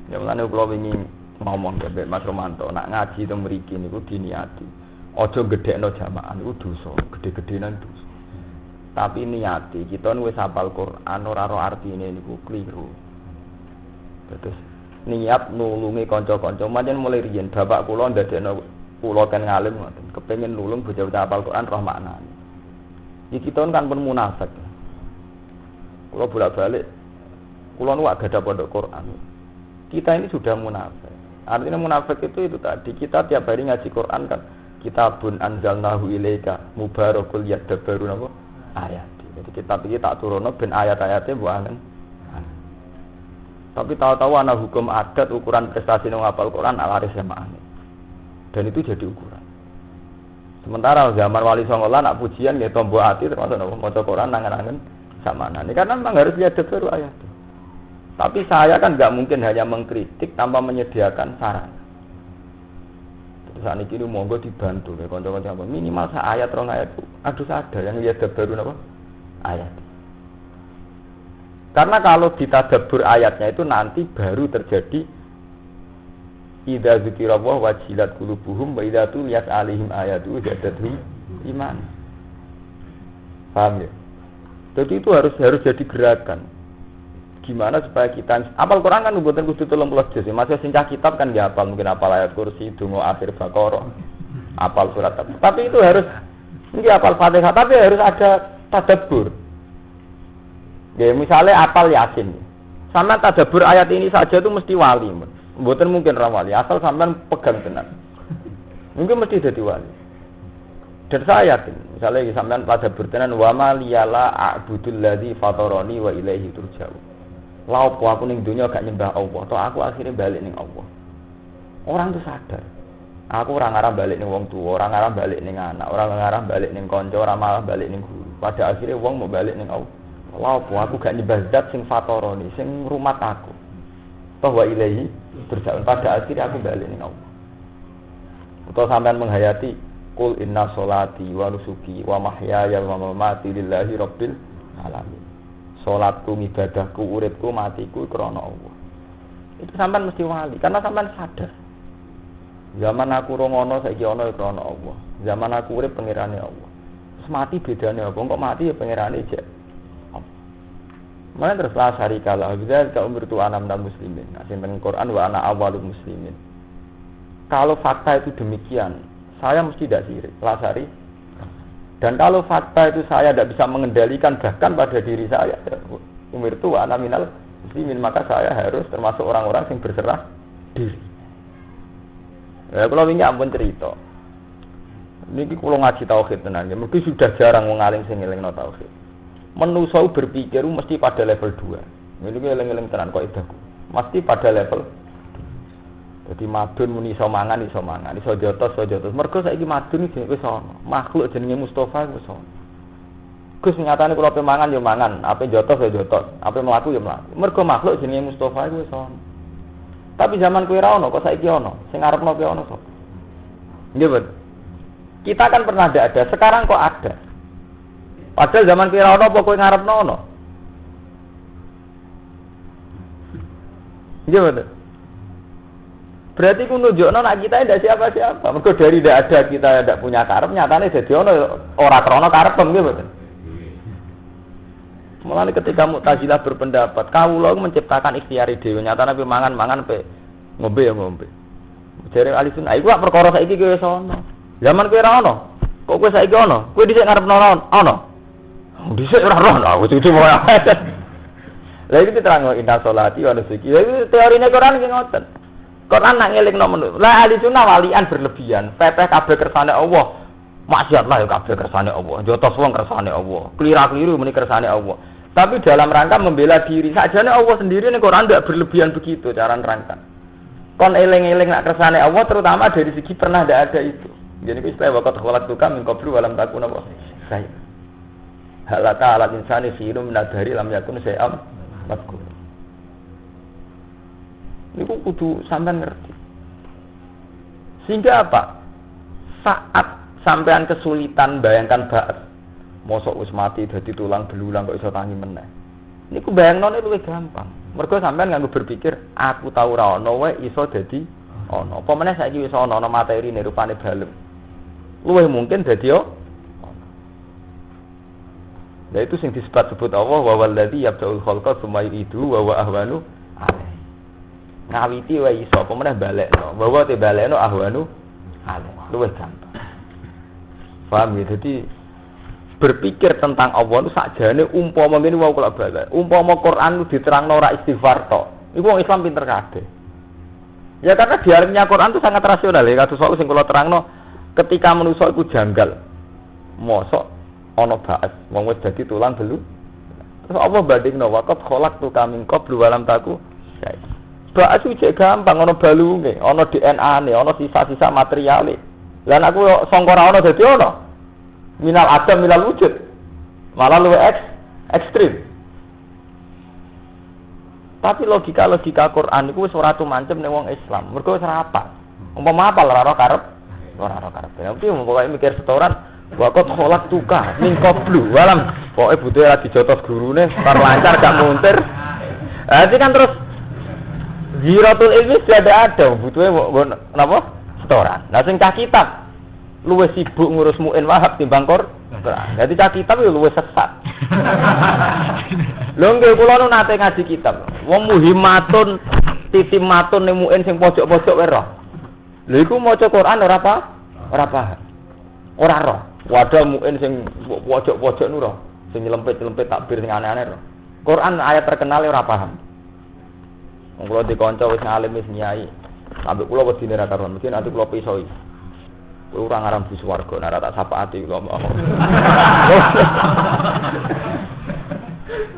Ya mulane kula wingi ngomong ke Mas Romanto, nak ngaji teng mriki niku diniati. Aja gedhekno jamaah niku dosa, gedhe-gedhenan dosa. Tapi niati, kita wis hafal Quran ora ro artine niku kliru. Terus niat nulungi kanca-kanca, pancen mulai riyen bapak kula ndadekno kula kan ngalim ngoten, kepengin nulung bocah-bocah hafal Quran roh maknane. Iki kita kan pun munafik. Kula bolak-balik kula nu gak gadah pondok Quran. Kita ini sudah munafik. Artinya munafik itu tadi kita tiap hari ngaji Quran kan kitabun anzalnahu ilaika mubarakul yadabbarun apa ayat. Jadi kitab iki tak turono ben ayat-ayate mbok angen. Tapi tahu-tahu ana hukum adat ukuran prestasi nang hafal Quran alaris samaane. Dan itu jadi ukuran. Sementara zaman Wali Songo nak pujian nggih tombo ati termasuk napa maca Quran nangen-nangen samaane. Karena memang harus lihat baru ayat. Tapi saya kan nggak mungkin hanya mengkritik tanpa menyediakan saran. Saat ini monggo dibantu ya kanca-kanca minimal ayat rong ayat aduh ada yang lihat baru apa ayat. Karena kalau ditadabbur ayatnya itu nanti baru terjadi idza dzikirallah wajilat qulubuhum wa idza tuliyat alaihim ayatu zadatuhum iman. Paham ya? Jadi itu harus jadi gerakan. Gimana supaya kita apal Quran kan mboten kudu 30 juz. Masih sing kitab kan ya apal mungkin apal ayat kursi, donga akhir Baqarah, apal surat. Tapi itu harus nggih apal Fatihah, tapi harus ada tadabbur. Ya misalnya apal Yasin. Sama tadabbur ayat ini saja itu mesti wali. Mboten mungkin ra wali, asal sampean pegang tenan. Mungkin mesti jadi wali. Dan saya yakin, misalnya sampean tadabbur tenan wa ma liyala a'budul ladzi fatarani wa ilaihi turja'un. Lah opo aku ning dunya gak nyembah Allah, toh aku akhirnya balik ning Allah. Orang tuh sadar. Aku ora ngarah balik ning wong tuwa, ora ngarah balik ning anak, ora ngarah balik ning kanca, ora malah balik ning guru. Pada akhirnya wong mau balik ning Allah. Lah opo aku gak nyembah zat sing fatoroni, sing rumat aku. Toh wa ilahi turja'un. Pada akhirnya aku balik ning Allah. Utawa sampean menghayati qul inna sholati wa nusuki wa mahyaya wa mamati lillahi rabbil alamin. Salatku, ibadahku, uripku, matiku krana Allah. Itu sampean mesti wali karena sampean sadar. Zaman aku ora ngono saiki ana krana Allah. Zaman aku urip pangerane Allah. Terus mati bedane apa? Kok mati ya pangerane jek. Mana terus la syarikalah bidzal ka umurtu anam muslimin. Nah, sing teng Quran wa ana awwalul muslimin. Kalau fakta itu demikian, saya mesti tidak sirik, la syari. Dan kalau fakta itu saya tidak bisa mengendalikan bahkan pada diri saya, umirtu wa ana minal muslimin, maka saya harus termasuk orang-orang yang berserah diri. Ya kalau wingi ampun cerita. Niki kula ngaji tauhid tenan, ya mesti sudah jarang wong alim sing ngelingno tauhid. Manusa berpikir mesti pada level 2. Niki eling-eling tenan kok idahku. Mesti pada level. Jadi madun muni iso mangan, iso jotos. Mergo saiki madun iki wis ana. Makhluk jenenge Mustofa wis ana. Gus nyatane kula pe mangan ya mangan, ape jotos ya jotos, ape mlaku ya mlaku. Mergo makhluk jenenge Mustofa iku wis ana. Tapi zaman kowe ra ono, kok saiki ono. Sing ngarepno kowe ono sapa? Nggih, Ben. Kita kan pernah ada, sekarang kok ada. Padahal zaman kowe ra ono apa kowe ngarepno ono? Nggih, Ben. Berarti ku nunjukno nek kita ndak siapa-siapa. Mergo dari ndak ada kita ndak punya karep, nyatane dadi ono ora krana karep nggih mboten. Mulane ketika Mu'tazilah berpendapat, kawula menciptakan ikhtiari dhewe, nyatane pe mangan-mangan pe ngombe ya ngombe. Jare ahli sunnah, iku perkara saiki kowe wis ono. Zaman kowe ora ono. Kok kowe saiki ono? Kowe dhisik ngarepno ono. Dhisik ora ono, wis itu wae. Lah iki diterangno inna sholati wa nusuki. Lah iki teorine Quran ki ngoten. Quran nak ngelingno menurut. Lah ahli sunnah walian berlebihan. Pepeh kabeh kersane Allah. Maksiat lah ya kabeh kersane Allah. Jotos wong kersane Allah. Kelira-keliru muni kersane Allah. Tapi dalam rangka membela diri. Sajane Allah sendiri ning Quran ndak berlebihan begitu cara nerangkan. Kon eling-eling nak kersane Allah terutama dari segi pernah ndak ada itu. Jadi istilah waqat khalaqtuka min qablu wa lam takun apa? Saya. Halata alat insani khairum min adhari lam yakun syai'am madkur. Niku kudu sampean ngerti. Sehingga apa? Saat sampean kesulitan bayangkan ba'at. Mosok wis mati dadi tulang belulang kok iso tangi meneh. Niku bayangnone luwih gampang. Mergo sampean nganggo berpikir aku tau ora ana wae iso dadi ana. Apa meneh saiki wis ana materine rupane balem. Luwih mungkin dadi ana. Lah itu sing disebut Allah wa wallazi yabda'ul khalqa tsumma yu'idu wa huwa ahwanu alaih. Ngawiti wae iso apa meneh balekno. Bahwa te balekno ahwanu alaih. Luwih gampang. Paham ya? Jadi berpikir tentang Allah itu sakjane umpama ngene wae kula balik. Umpama Quran itu diterangno ora istighfar tok. Iku wong Islam pinter kabeh. Ya karena dialeknya Quran itu sangat rasional ya. Kados sing kula terangno ketika manusa iku janggal. Mosok ana ba'ats, wong wis dadi tulang belu. Terus apa bandingno waqat khalaqtu kaming qablu walam taku. Ba'ats iki gampang ana balunge, ana DNA-ne, ana sisa-sisa materiale. Lan aku sangka ora ana dadi ana. Minal adam minal wujud. Malah luwih ekstrim. Tapi logika Quran itu wis ora tumancem ning wong Islam. Mergo wis ora apa. Umpama apa ora karep. Tapi pokoke mikir setoran waqat khalaqtuka min qablu walam. Pokoke butuhe lagi jotos gurune, par lancar gak muntir. Itu kan terus Ziratul ilmi sudah ada, butuhe napa? Setoran. Nah sing cah kitab luwih sibuk ngurus muin wahab timbang Quran. Dadi cah kitab yo luwih sesat. Lho nggih kula nu nate ngaji kitab. Wong muhimmatun titimatun ning muin sing pojok-pojok wae roh. Lha iku maca Quran ora apa? Ora paham. Ora roh. Wadah muin sing pojok-pojok nu roh. Sing nyelempit-nyelempit takbir sing aneh-aneh roh. Quran ayat terkenal ora paham. Wong kula dikanca wis ngalim wis nyai. Sampai kula wedine ra karuan, mesti nanti kula pisoi. Kowe ora ngaram bis warga, nek tak sapaati kula mau.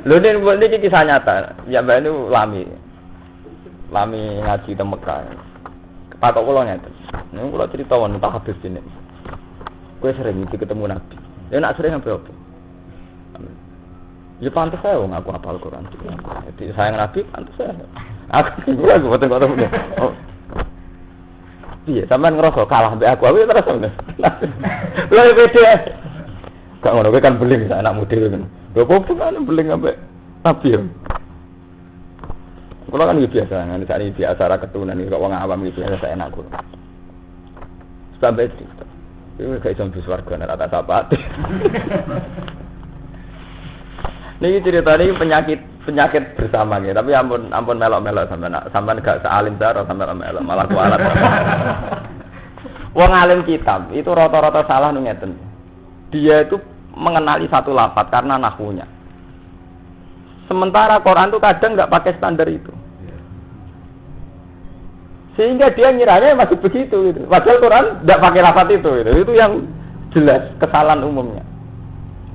Lho ini kisah nyata. Ya mbak ini lami ngaji di Mekah. Patok kula ngeten. Niku kula cerita wonten tak hadis dene. Kowe sering ketemu Nabi. Ya nak sering apa? Ya pantes saya wong aku hafal Quran. Jadi sayang Nabi pantes saya. Aku boten-boten. Oh. Iya, sampean ngerasa kalah mbek aku ya terus ngono. Lha beda. Gak ngono kowe kan beling anak model kan. Lho kok kan beling ambek Nabi ya. Kula kan biasa ngene sak biasa ra ketunan kok wong awam iki biasa sak enak kula. Sampai itu. Iku gak iso bis warga nek tak sapat. Niki ceritane penyakit bersama gitu. Tapi ampun melok-melok sampean gak sealim daro sampean melok malah kualat. Wong alim kitab itu rata-rata salah ngeten. Dia itu mengenali satu lafaz karena nahwunya. Sementara Quran itu kadang enggak pakai standar itu. Sehingga dia ngiranya masih begitu gitu. Padahal Quran enggak pakai lafaz itu gitu. Itu yang jelas kesalahan umumnya.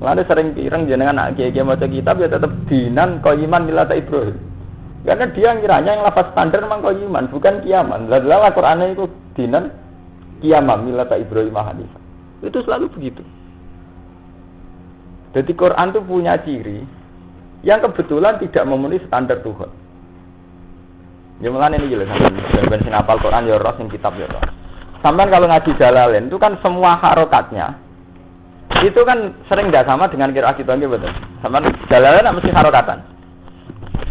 Lalu sering pireng jenengan anak kiai maca kitab ya tetap dinan qayiman millata Ibrahim. Karena dia ngiranya yang lafaz standar memang qayiman, bukan kiaman. Lalu Al-Qur'an itu dinan qiyamah millata Ibrahim hanifah. Itu selalu begitu. Jadi Quran itu punya ciri yang kebetulan tidak memenuhi standar Tuhan. Ya mulane ini jelas sampeyan sing hafal Quran ya roh sing kitab ya roh. Sampeyan kalau ngaji Jalalain itu kan semua harokatnya itu kan sering tidak sama dengan qiraat kita nggih betul. Sama Jalalain mesti harokatan.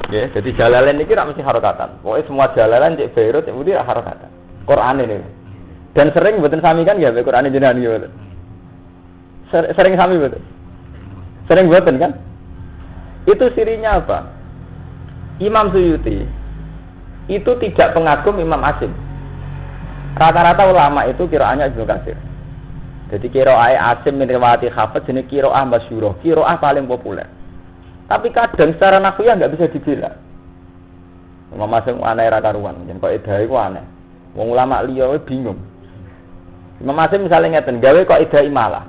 Nggih, jadi Jalalain iki ra mesti harokatan. Pokoke semua Jalalain cek Beirut itu mesti harokatan. Quran ini. Dan sering mboten sami kan nggih Quran jenengan nggih betul. Sering sami betul. Sering mboten kan? Itu sirinya apa? Imam Suyuti itu tidak pengagum Imam Asim. Rata-rata ulama itu qiraatnya Ibnu Katsir. Jadi qiraah Asim min riwayati Hafiz jenis qiraah masyhurah, qiraah paling populer. Tapi kadang secara nahwiyah enggak bisa dibela. Imam Asim aneh ra karuan, yen kok edahe ku aneh. Wong ulama liya bingung. Imam Asim misalnya ngeten, gawe kok edah imalah.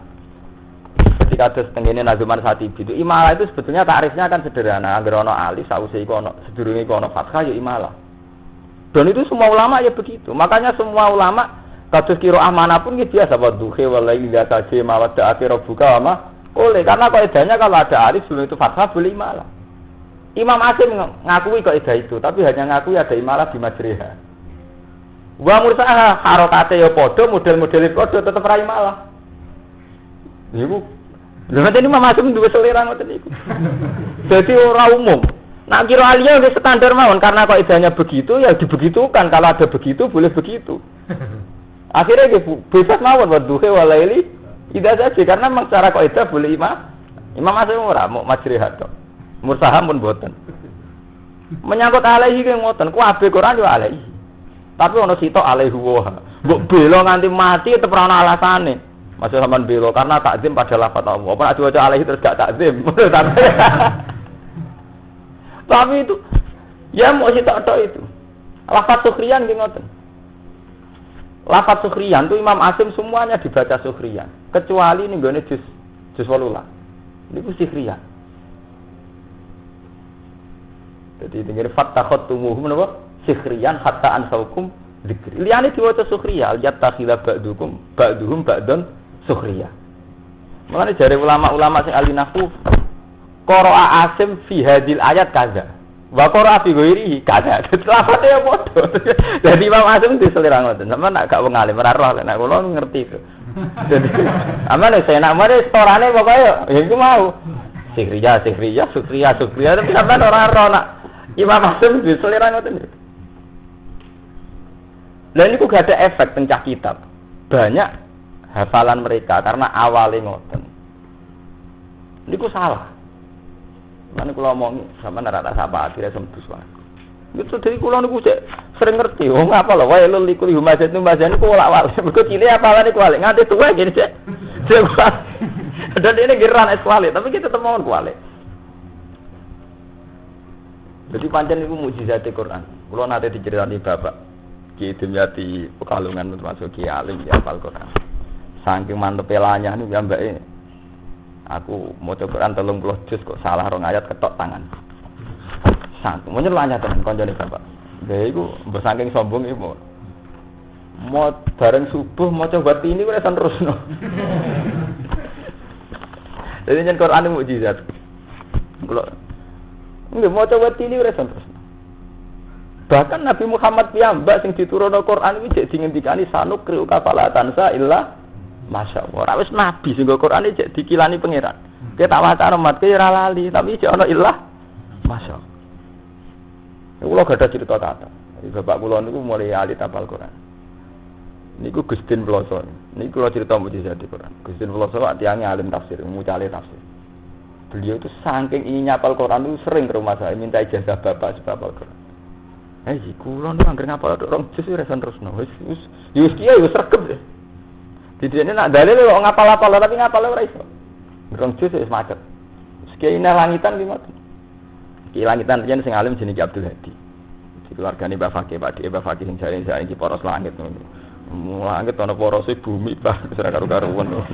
Ketika ada tengene Nazuman Satibi itu imalah itu sebetulnya takrifnya kan sederhana, anggere ana alif sause iku ana sedurunge iku ana fathah ya imalah. Dan itu semua ulama ya begitu. Makanya semua ulama kados qiraah manapun gitu biasa wadduhi walaili la tajma wa ta'ati rabbuka wa oleh karena kaidahnya kalau ada alif sebelum itu fathah boleh imalah. Imam Asim ngakui kaidah itu tapi hanya ngakui ada imalah di majriha. Wa mursaha harokate ya padha model-modele padha tetep ra imalah. Niku lha ini Imam Asim duwe selera ngoten niku. Jadi ora umum. Nak kira aliyah wis standar mawon karena kaidahnya begitu ya dibegitukan kalau ada begitu boleh begitu. Akhirnya dia bebas mawon wadduhi walaili tidak saja karena memang secara kaidah boleh Imam Asim ora mau majrihat tok. Mursaham pun boten. Menyangkut alaihi ki ngoten, kuwabe Quran yo alaihi. Tapi ono sitok alaihi wa. Mbok bela nganti mati tetep ora ono alasane. Masih sampean bela karena takzim pada lafaz Allah. Apa nek diwaca alaihi terus gak takzim. Tapi itu ya mau sitok tok itu. Lafaz sukhriyan nggih ngoten. Lafaz sukhriyan itu Imam Asim semuanya dibaca sukhriyan, kecuali ning gone juz 18. Niku sukhriyan. Jadi tinggal fattakhatuhum napa? Sukhriyan hatta ansaukum dzikri. Liyane diwaca sukhriya, yattakhila ba'dukum ba'duhum ba'dan sukhriya. Makanya dari ulama-ulama sing ahli nahwu qara'a Asim fi hadil ayat kaza. Wa qara'a fi ghairihi kaza. Lafate ya padha. Jadi Imam Asim diselira ngoten. Sampeyan nak gak wong alim ora roh nek kula ngerti itu. Jadi amane saya nak mare storane pokoke ya iku mau. Sikriya, sukriya tapi sampeyan ora roh nak Imam Asim diselira ngoten. Lah niku gak ada efek pencah kitab. Banyak hafalan mereka karena awalnya ngoten. Niku salah. Mana kula omongi sampean ora tak sapa akhire sembus wae. Gitu dari kula niku sering ngerti. Wong apa lho wae lul liku humazat numazan niku olak-walik. Mergo cilik apalane kualik nganti tuwa gini cek. Dan ini geran es kualik, tapi kita temuan kualik. Jadi pancen niku mukjizat Quran. Kula nate diceritani bapak Ki Dimyati Pekalongan termasuk Ki Alim ya hafal Quran. Saking mantepe lanyah niku ambake aku maca Quran 30 juz kok salah rong ayat ketok tangan. Sang menyel lanyah tenan kancane bapak. Lha iku mbok saking sombong iku mau bareng subuh maca bati ini wis terusno. Jadi yen Quran mukjizat. Kula nggih maca bati ini wis terusno. Bahkan Nabi Muhammad piyambak sing diturunno Quran iki jek dingendikani sanukri kafalatan sa illa masyaallah. Ora wis nabi sing Quran iki jek dikilani pangeran. Ki tak wacana mat ki ora lali, tapi jek ana illah masyaallah. Kula gadah cerita kata. Bapak kula niku mulai ahli hafal Quran. Niku Gustin Ploso. Niku kula cerita mujizat di Quran. Gustin Ploso atiange alim tafsir, mucale tafsir. Beliau itu saking ingin nyapal Quran itu sering ke rumah saya minta ijazah bapak sebab hafal Quran. Kula niku anggere ngapal rong juz wis terusno. Wis kiye wis regep. Didene nak dalil kok ngapal-apal tapi ngapal ora iso. Rong juz wis macet. Kiye nang langitan ki ngoten. Ki langitan yen sing alim jenenge Abdul Hadi. Di keluargane Mbah Fakih, Pak Mbah Fakih sing jare iki poros langit ngono. Langit ana porose bumi Pak ora karo-karuan.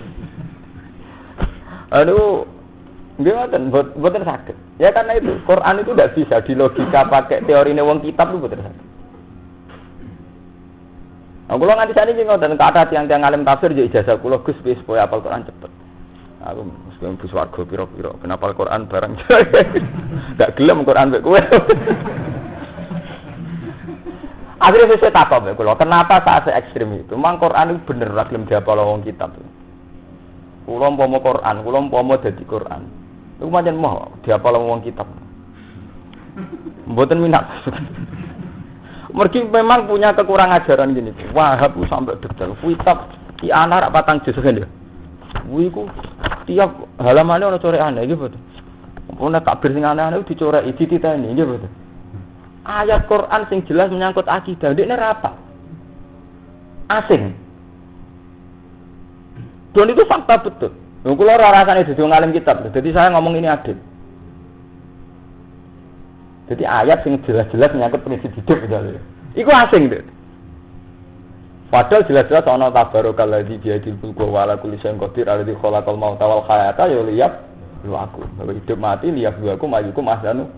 Aduh, nggih ngoten, mboten saged. Ya karena itu Quran itu tidak bisa dilogika pakai teorine wong kitab itu mboten saged. Aku kula nganti sakniki ngoten, kata tiang-tiang alim tafsir yo ijazah kula Gus wis supaya hafal Quran cepet. Aku mesti bus warga pira-pira kenapa Quran barang. Ndak gelem Quran mek kowe. Akhirnya saya takut mek kula, kenapa saat se ekstrem itu? Mang Quran itu bener ora gelem dihafal wong kitab. Kula umpama Quran, kula umpama dadi Quran. Iku pancen moh dihafal wong kitab. Mboten minat. Mergi memang punya kekurangan ajaran gini. Wahab ku sampai detail. Kitab ki ana rak patang juz kan ya. Kuwi ku tiap halamane ana corekane iki betul. Ana takbir sing aneh-aneh dicoreki dititeni nggih betul. Ayat Quran sing jelas menyangkut akidah ndekne ra apa. Asing. Dan itu fakta betul. Lha kula ora rasane dadi wong alim kitab. Jadi saya ngomong ini adil. Jadi ayat yang jelas-jelas menyangkut prinsip hidup misalnya. Iku asing deh. Padahal jelas-jelas ana tabarakalladzi biyadil mulku wa ala kulli syai'in qadir alladzi khalaqal mauta wal hayata ya liyabluwakum. Bahwa hidup mati liyabluwakum ayyukum ahsanu.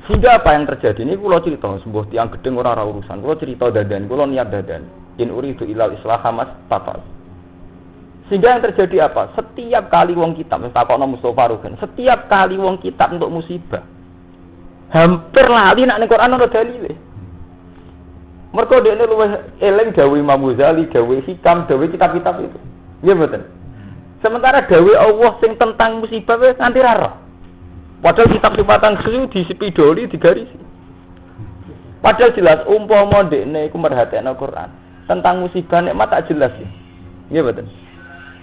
Sehingga apa yang terjadi ini kula cerita sebuah tiang gedeng ora urusan. Kula cerita dadan, kula niat dadan. In uridu ilal islaha mastata'tu. Sehingga yang terjadi apa? Setiap kali wong kitab takokno Mustofa Rugen, setiap kali wong kitab untuk musibah hampir lali nek ning Quran ana dalile. Mergo dekne luwih eling dawuh Imam Ghazali, dawuh Hikam, dawuh kitab-kitab itu. Nggih mboten. Sementara dawuh Allah sing tentang musibah wis nganti ra roh. Padahal kitab sipatan susu disepidoli digarisi. Padahal jelas umpama dekne iku merhatekno Quran tentang musibah nikmat tak jelas ya. Nggih mboten.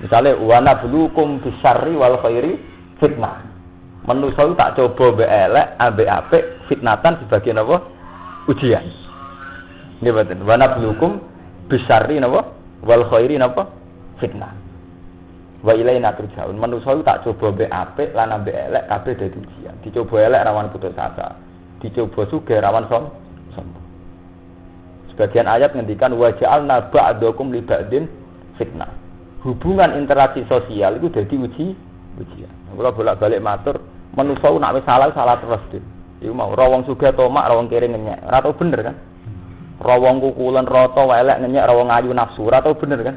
Misale wa nabluukum bisyarri wal khairi fitnah. Manusa tak coba mbek elek ambek apik fitnatan sebagian apa? Ujian. Nggih mboten. Wa nabluukum bisyarri napa? Wal khairi napa? Fitnah. Wa ilaina turja'un. Manusa tak coba mbek apik lan ambek elek kabeh dadi ujian. Dicoba elek rawan putus asa. Dicoba sugih rawan sombong. Sebagian ayat ngendikan wa ja'alna ba'dakum li ba'din fitnah. Hubungan interaksi sosial itu dadi ujian. Kula bolak-balik matur, manusa nek wis salah terus dhewe. Iku mau ra wong sugih tomak, ra wong kere ngenyek. Ora tau bener kan? Ra wong kukulen rata elek ngenyek, ra wong ayu nafsu, ora tau bener kan?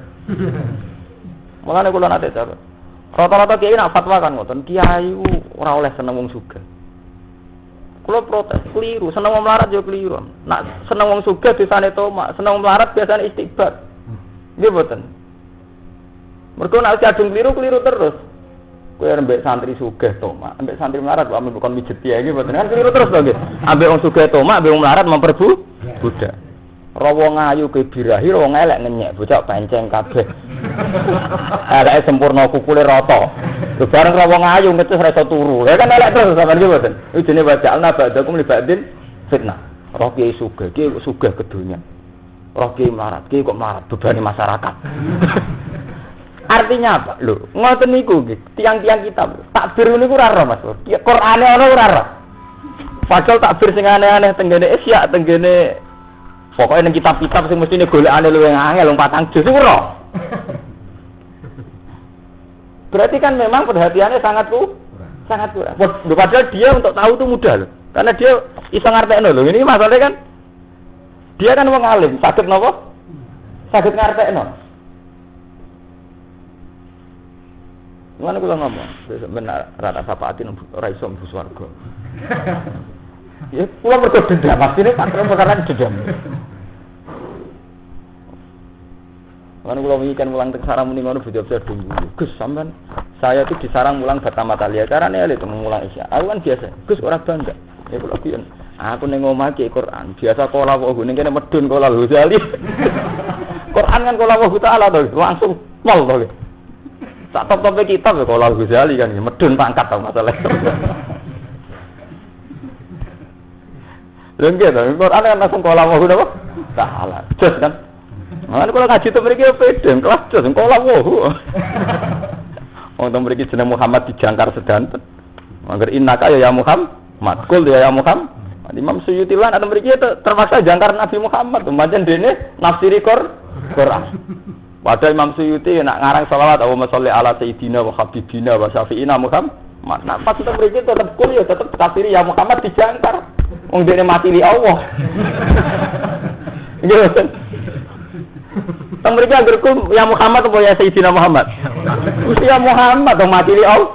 Mulane kula nate jawab. Rata-rata kiai nak fatwa kan ngoten, kiai ora oleh seneng wong sugih. Kula protes, keliru, seneng wong melarat yo keliru. Nak seneng wong sugih desane tomak, seneng wong melarat biasane istighfar. Nggih mboten. Mergo nek kadung keliru terus. Kowe ambek santri sugih tomak, ambek santri melarat kok ambek kon mijet piye iki mboten kan keliru terus to nggih. Ambek wong sugih tomak, ambek wong melarat memperbu budak. Ra wong ayu ke birahi, ra wong elek ngenyek, bocah penceng kabeh. Eleke sempurna kukule rata. Lho bareng ra wong ayu ngecus ra iso turu. Ya kan elek terus sampeyan iki mboten. Iki jenenge waja'alna ba'dakum li ba'din fitnah. Roh kiai sugih kedonya. Roh kiai melarat, kiai kok melarat bebani masyarakat. Artinya apa? Lho, ngoten niku nggih. Tiang-tiang kitab takbir niku ora roh Mas. Qur'ane ana ora roh. Padahal takbir sing aneh-aneh tenggene Isya, tenggene pokoke ning kitab-kitab sing mestine golekane luwih angel wong 4 juz iku roh. Berarti kan memang perhatiannya sangat kurang. Padahal dia untuk tahu itu mudah loh. Karena dia iso ngartekno lho. Ini masalahnya kan dia kan wong alim, saged napa? Saged ngartekno. Ngono kula ngomong, besok benar rata sapaatin ora iso mlebu swarga. Ya kula mergo dendam, pastine pancen perkara dendam. Kan kula wingi kan mulang teng sarang muni ngono bojo saya dulu. Gus sampean saya itu disarang mulang Batama Talia. Carane ya itu mulang Isya. Aku kan biasa. Gus ora bangga. Ya kula piyen. Aku ning omah ki Quran. Biasa kala wae ning kene medun kala Ghazali. Quran kan kala wae taala to langsung pol to. Sak top-tope kitab ya kala Ghazali kan medun pangkat to masalah. Lha nggih to Quran kan langsung kala wae napa? Taala. Jos kan. Mana kalau ngaji tu mereka pede, kelas jos, sekolah wah. Untuk mereka jeneng Muhammad dijangkar sedanten. Agar innaka ya Muhammad, kul ya Muhammad. Imam Suyuti lan ada mereka terpaksa jangkar Nabi Muhammad. Macam dene nafsiri Quran. Padahal Imam Suyuti nak ngarang selawat Allahumma sholli ala sayyidina wa habibina wa syafi'ina Muhammad. Nah, pas itu mereka tetap kul ya tetap tafsiri ya Muhammad dijangkar. Wong dene mati li Allah. Gitu. Mereka gerku ya Muhammad atau ya Sayyidina Muhammad? Ya Muhammad atau mati li Allah.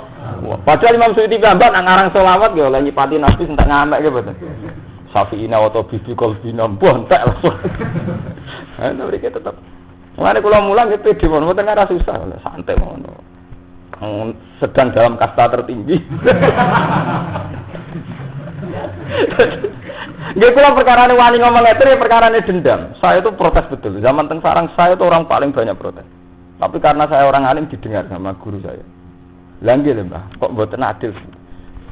Padahal Imam Suyuti gambar nak ngarang selawat ya oleh nyipati Nabi entek ngamek ge mboten. Syafi'ina wa tabibi qalbina bontek langsung. Nah, mereka tetap. Mulane kula mulang ge pede mboten ora susah, santai ngono. Sedang dalam kasta tertinggi. Nggih kula perkarane wani ngomong ngeten perkarane dendam. Saya itu protes betul. Zaman teng sarang saya itu orang paling banyak protes. Tapi karena saya orang alim didengar sama guru saya. Lah nggih lho Mbah, kok mboten adil.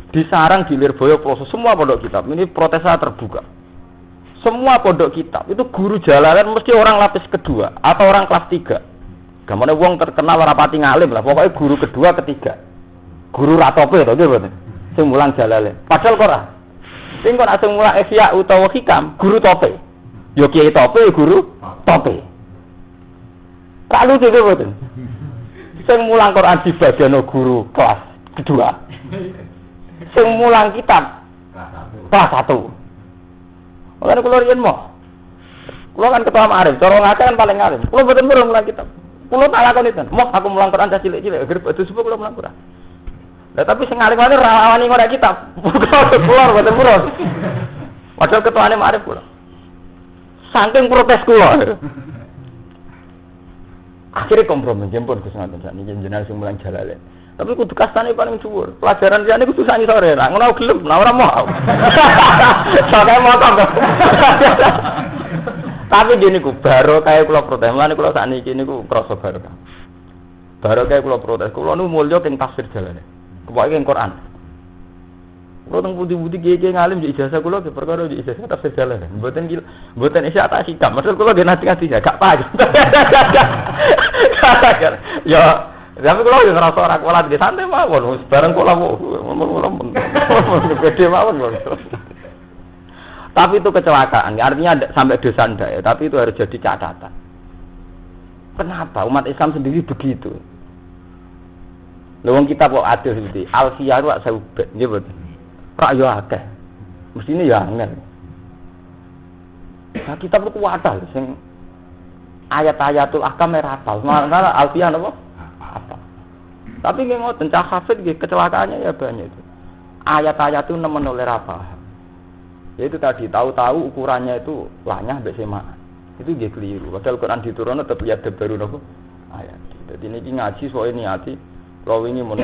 Di sarang di Lirboyo proses semua pondok kitab. Ini protes saya terbuka. Semua pondok kitab itu guru jalanan mesti orang lapis kedua atau orang kelas 3. Gamane wong terkenal ora pati ngalim lah, pokoknya guru kedua ketiga. Guru ratope to nggih mboten. Sing mulang jalale. Padahal kok ora. Sing kok asing mulang Ihya utawa Hikam, guru tope. Yo kiai tope, guru tope. Kalau juga betul. Sing mulang Quran di bagian guru kelas kedua. Sing mulang kitab kelas 1. Makanya kula riyen mo. Kula kan ketua ma'arif, cara ngake kan paling alim. Kula mboten mulang kitab. Kula tak lakoni ten. Mo aku mulang Quran cilik-cilik, gerep adu sepuh kula mulang Quran. Lah tapi sing alim-alim ra wani ngorek kitab. Kula mboten purun. Padahal ketuane ma'arif kula. Saking protes kula. Akhirnya kompromi jemput Gus ngoten sakniki jenengan sing mulang jalale. Tapi kudu kastane paling dhuwur. Pelajaran liyane kudu sani sore. Lah ngono gelem, lah ora mau. Sampe motor. Tapi gini ku baru kaya kula protes. Mulane kula sakniki niku krasa baru. Baru kaya kula protes. Kula nu mulya king tafsir jalane. Kepoke king Quran. Kula teng budi-budi kiye ngalim di ijazah kula ke perkara di ijazah tafsir jalane. Mboten isya tak sikap. Maksud kula ge nati-nati gak paham. Ya tapi kalau yang ngerasa orang kualat di santai mawon, bareng kula ngomong pede mawon. Tapi itu kecelakaan, artinya sampai dosa ndak ya, tapi itu harus jadi catatan. Kenapa umat Islam sendiri begitu? Lawang kita kok adil seperti Alfiyah wak saubet, nggih mboten. Rak yo akeh. Mestine ya angel. Nah, kita perlu wadah sing ayat-ayatul ahkam hafal. Malah Alfiyah napa? Apa? Tapi nggih ngoten cah hafid nggih kecelakaannya ya banyak itu. Ayat-ayat itu nemen oleh paham. Yaitu tadi tahu-tahu ukurannya itu lanyah mbek semaan. Itu nggih keliru. Padahal Quran diturunno tetep lihat baru napa? Ayat. Jadi niki ngaji soal niati kalau ini mau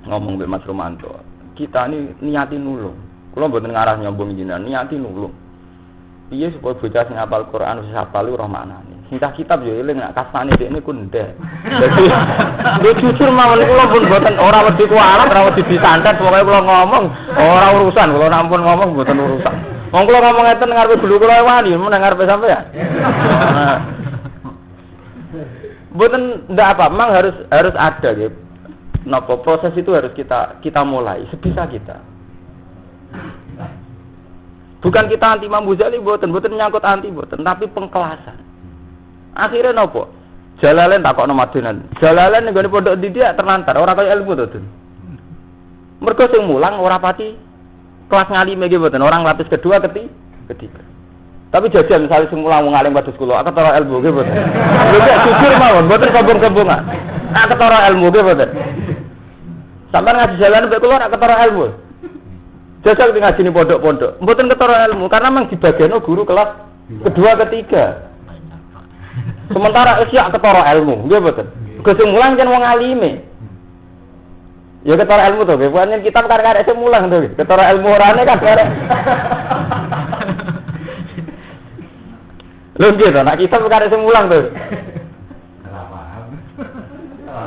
ngomong dengan Mas Romanto, kita ini niati nulung. Kalau buatan ngarah nyombong jinan, niati nulung. Iya supaya bocah sing hafal Quran wis hafal ora maknane. Sintah kitab yo eling nek kasane dekne ku ndek. Dadi yo jujur mawon kula pun mboten ora wedi kualat, ora wedi disantet, pokoke kula ngomong ora urusan, kula nampun ngomong mboten urusan. Wong kula ngomong ngeten ngarepe gulu kula wani, men ngarepe sampean. Mboten ndak apa, memang harus ada gitu. Napa proses itu harus kita mulai sebisa kita. Bukan kita anti Imam Ghazali mboten nyangkut anti mboten, tapi pengkelasan. Akhirnya napa? Jalalain takokno madunan. Jalalain nggone pondok didik terlantar, ora kaya ilmu to, Dun. Mergo sing mulang ora pati kelas ngalime nggih mboten, orang lapis kedua ketiga. Tapi jajan misalnya sing mulang ngalim padus kula, ketara ilmu nggih mboten. Lha jujur mawon, mboten sombong-sombongan. Ketara ilmu nggih mboten. Sampai ngaji jalan mbek kula nek ketara ilmu. Jajal ngaji ni pondok-pondok. Mboten ketara ilmu karena memang dibagiano guru kelas kedua ketiga. Sementara isya ketara ilmu, nggih mboten. Gus mulang jan wong alime. Ya ketara ilmu to, nggih. Pancen kitab karek-karek sing mulang to. Ketara ilmu orane kan karek. Lho nggih to, nek kitab karek sing mulang to.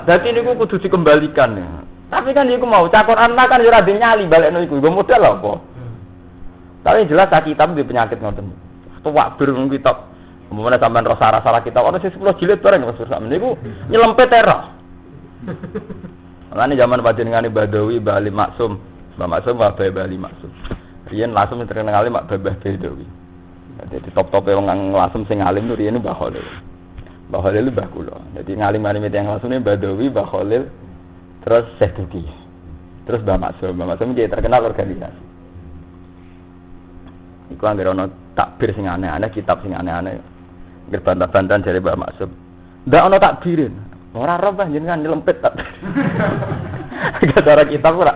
Dadi niku kudu dikembalikan ya. Tapi kan iku mau Quran kan ora dinyali balekno iku. Nggo modal apa? Tapi jelas sak kitab di penyakit ngoten. Tuwak bir kitab. Umpamane sampean rasa-rasa kitab ana sing 10 jilid bareng Mas sak meniku nyelempet terus. Mulane zaman panjenengane Badawi Bali Maksum, Mbah Maksum wae Bali Maksum. Riyen langsung terkenal alim Mbah Badawi. Dadi top-tope wong langsung sing alim itu riyen Mbah Khalil. Mbah Khalil Mbah kula. Dadi ngalim-alim yang langsungnya Badawi, Mbah Khalil, terus Syekh Duki. Terus Mbah Maksum dia terkenal organisasi. Iku anggere ana takbir sing aneh-aneh, kitab sing aneh-aneh. Nggih bantah-bantahan jare Mbah Maksum. Ndak ana takbirin. Ora roh jenengan nyelempet takbir. Gara kitab ora.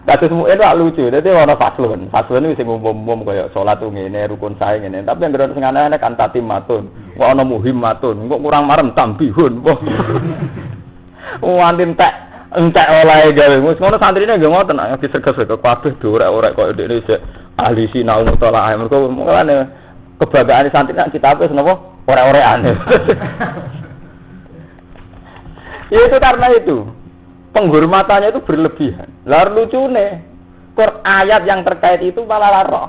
Kados muin ora lucu. Dadi ana faslun. Faslun iki sing umum-umum kaya salat ngene, rukun sae ngene. Tapi anggere sing aneh-aneh kan tatimatun. Kok ana muhimmatun. Kok kurang marem tambihun. Wah entek olahe gawe. Wis ngono santrine nggih ngoten nek diserges-serges kabeh dorek-orek koyo ndekne sik ahli sinau mutalaah. Mergo mulane kebanggaane santri nek kita wis napa orek-orekan. Ya itu karena itu penghormatannya itu berlebihan. Lah lucune ayat yang terkait itu malah lara.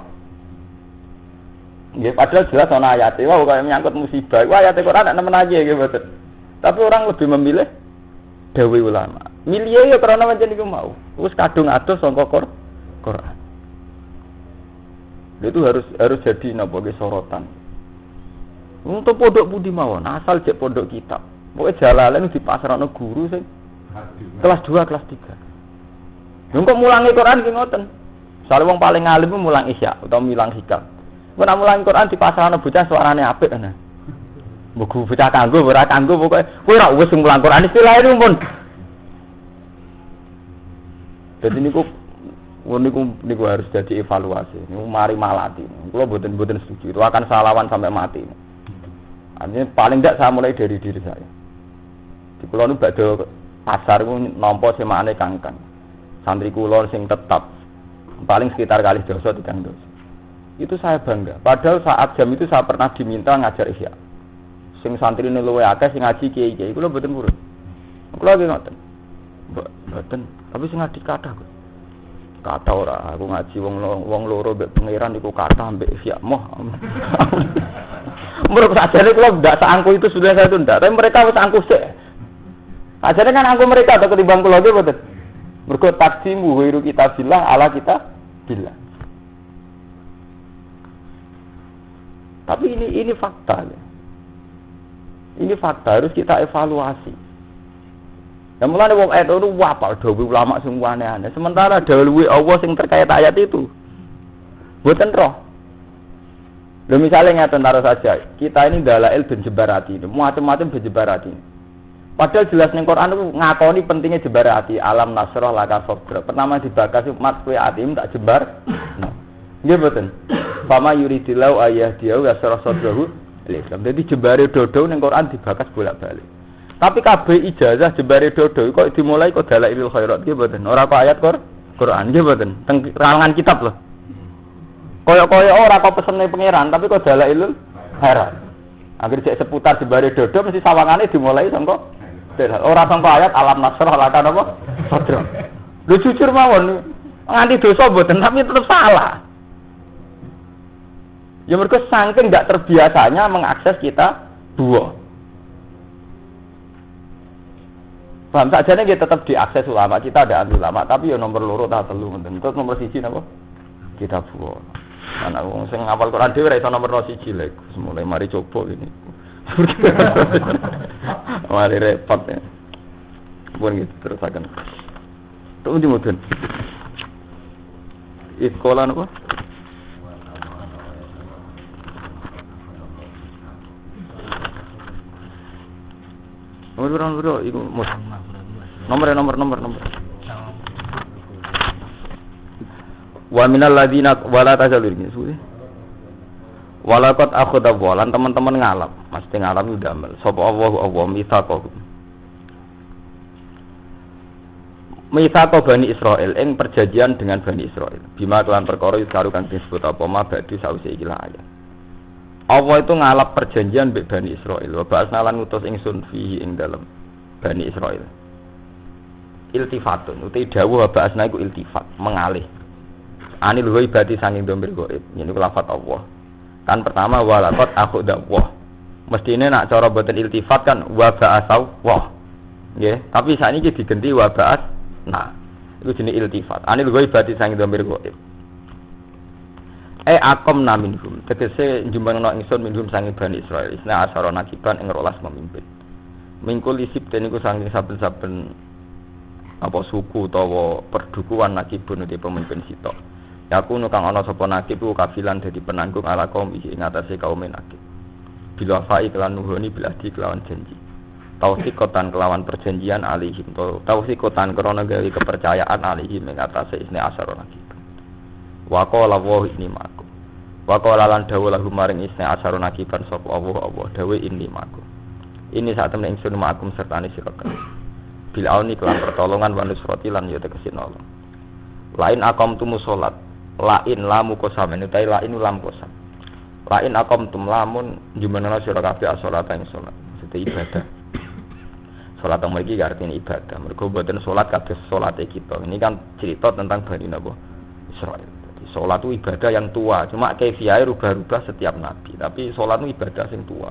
Nggih padahal jelas ana ayat e wae kaya menyangkut musibah. Wah ayat Quran nek nemen aja nggih mboten. Tapi orang lebih memilih dawe ulama. Milih ya karena pancen iku mau. Wis kadung adoh saka Quran. Itu harus jadi napa ge sorotan. Untuk pondok budi mawon, asal cek pondok kitab. Pokoke jalalen dipasrahno guru sing kelas 2, kelas 3. Lha kok mulangi Quran ki ngoten. Soale wong paling alim ku mulang Isya utawa mulang hikam. Kok nek mulangi Quran dipasrahno bocah suarane apik ana. Mbok bocah kanggo ora kanggo pokoke kowe ora wis mulang Quran istilah itu pun. Jadi niku harus jadi evaluasi. Niku mari malati. Kula mboten setuju. Itu akan salawan sampai mati. Artinya paling tidak saya mulai dari diri saya. Di kula nu badhe pasar ku nampa semane kangkang. Santri kula sing tetap paling sekitar kali dosa 3 dosa. Itu saya bangga. Padahal saat jam itu saya pernah diminta ngajar Isya. Sing santri ne luwe akeh sing ngaji kiai-kiai kula mboten purun. Kula nggih ngoten. Mboten, tapi sing ngaji kathah kok. Kata ora, aku ngaji wong loro mbek pangeran iku kathah mbek Isya moh. Menurut sajane kula ndak seangku itu sudah saya itu ndak, tapi mereka wis angku sik. Sajane kan angku mereka atau ketimbang kula nggih mboten. Mergo takdimu wiru kita bilang ala kita bilang. Tapi ini fakta. Ini fakta harus kita evaluasi. Ya mulane wong itu apal dawuh ulama sing aneh-aneh. Sementara dawuh Allah sing terkait ayat itu mboten roh. Lho misalnya ngeten taruh saja, kita ini dalail ben jebarati ini, macam-macam ben jebarati. Padahal jelas ning Quran itu ngakoni pentingnya jebarati, alam nasrah laka sabra. Pertama dibakas mat kowe atim tak jebar. Nggih mboten. Fama yuridillahu ayyahdiya wa sarah sadrahu Islam. Jadi jembare dodo ning Quran dibakas bolak-balik. Tapi kabeh ijazah jembare dodo kok dimulai kok dalailul khairat nggih mboten. Ora kok ayat Quran nggih mboten. Teng kalangan kitab loh. Kaya-kaya ora kok pesene pangeran tapi kok dalailul khairat. Akhir cek seputar jembare dodo mesti sawangane dimulai sangka ora sangka ayat alam nasrah laka napa? Sadra. Lho jujur mawon nganti dosa mboten tapi tetap salah. Ya mereka saking tidak terbiasanya mengakses kita dua. Paham saja nih kita tetap diakses ulama, kita ada anti ulama, tapi ya nomor loro tak telu ngeten. Terus nomor siji napa? Kita dua. Anak wong sing ngapal Quran dhewe ora iso nomor siji lek. Mulai mari coba ini. Mari repot ya. Pun gitu terusaken. Terus di mudun. Sekolah napa? Nomor itu nomor. Wa minal ladina wala tajalur ini suwe. Walaqad akhadha walan teman-teman ngalap, mesti ngalap udah amal. Sapa Allah mitsaqahu. Mitsaqo Bani Israil ing perjanjian dengan Bani Israil. Bima kelan perkara karo kang disebut apa ma ba'di sause iki lah ayat. Allah itu ngalap perjanjian mbek Bani Israil. Wa ba'asna lan ngutus ingsun fihi ing dalem Bani Israil. Iltifatun uti dawuh wa ba'asna iku iltifat, mengalih. Anil ghaibati sanging domir ghaib. Yen iku lafaz Allah. Kan pertama walaqad akhudha wa. Mestine nak cara boten iltifat kan wa ba'asau wa. Nggih, tapi sakniki diganti wa ba'as. Nah, iku jenenge iltifat. Anil ghaibati sanging domir ghaib. Akom naminhum tegese njumbanana ingsun minhum sange Bani Israil isna asara nakiban ing 12 pemimpin mingkul isip niku sange saben-saben apa suku utawa perdukuhan nakibun uti pemimpin sitok yakunu kang ana sapa nakib ku kafilan dadi penanggung ala kaum iki ing atase kaum nakib bila fa'i kelan nuhuni bila di kelawan janji tausiqatan kelawan perjanjian alihim tausiqatan krana gawe kepercayaan alihim ing atase isna asara nakib wa qala wa inni ma'akum wa qala lan dawuh lahum maring isna asharun akiban sapa Allah dawuh inni ma'akum ini saat temen ingsun ma'akum sertane sira kabeh bil auni kelan pertolongan wa nusrati lan ya tegese nolong lain aqamtum salat lain lamu qasam utawi lain lam qasam lain aqamtum lamun jumenana sira kabeh salat ing salat maksud ibadah salat mriki artine ibadah mergo mboten salat kabeh salate kita ini kan cerita tentang Bani Israil. Sholat itu ibadah yang tua, cuma kaifiyahe rubah-rubah setiap nabi. Tapi sholat itu ibadah yang tua.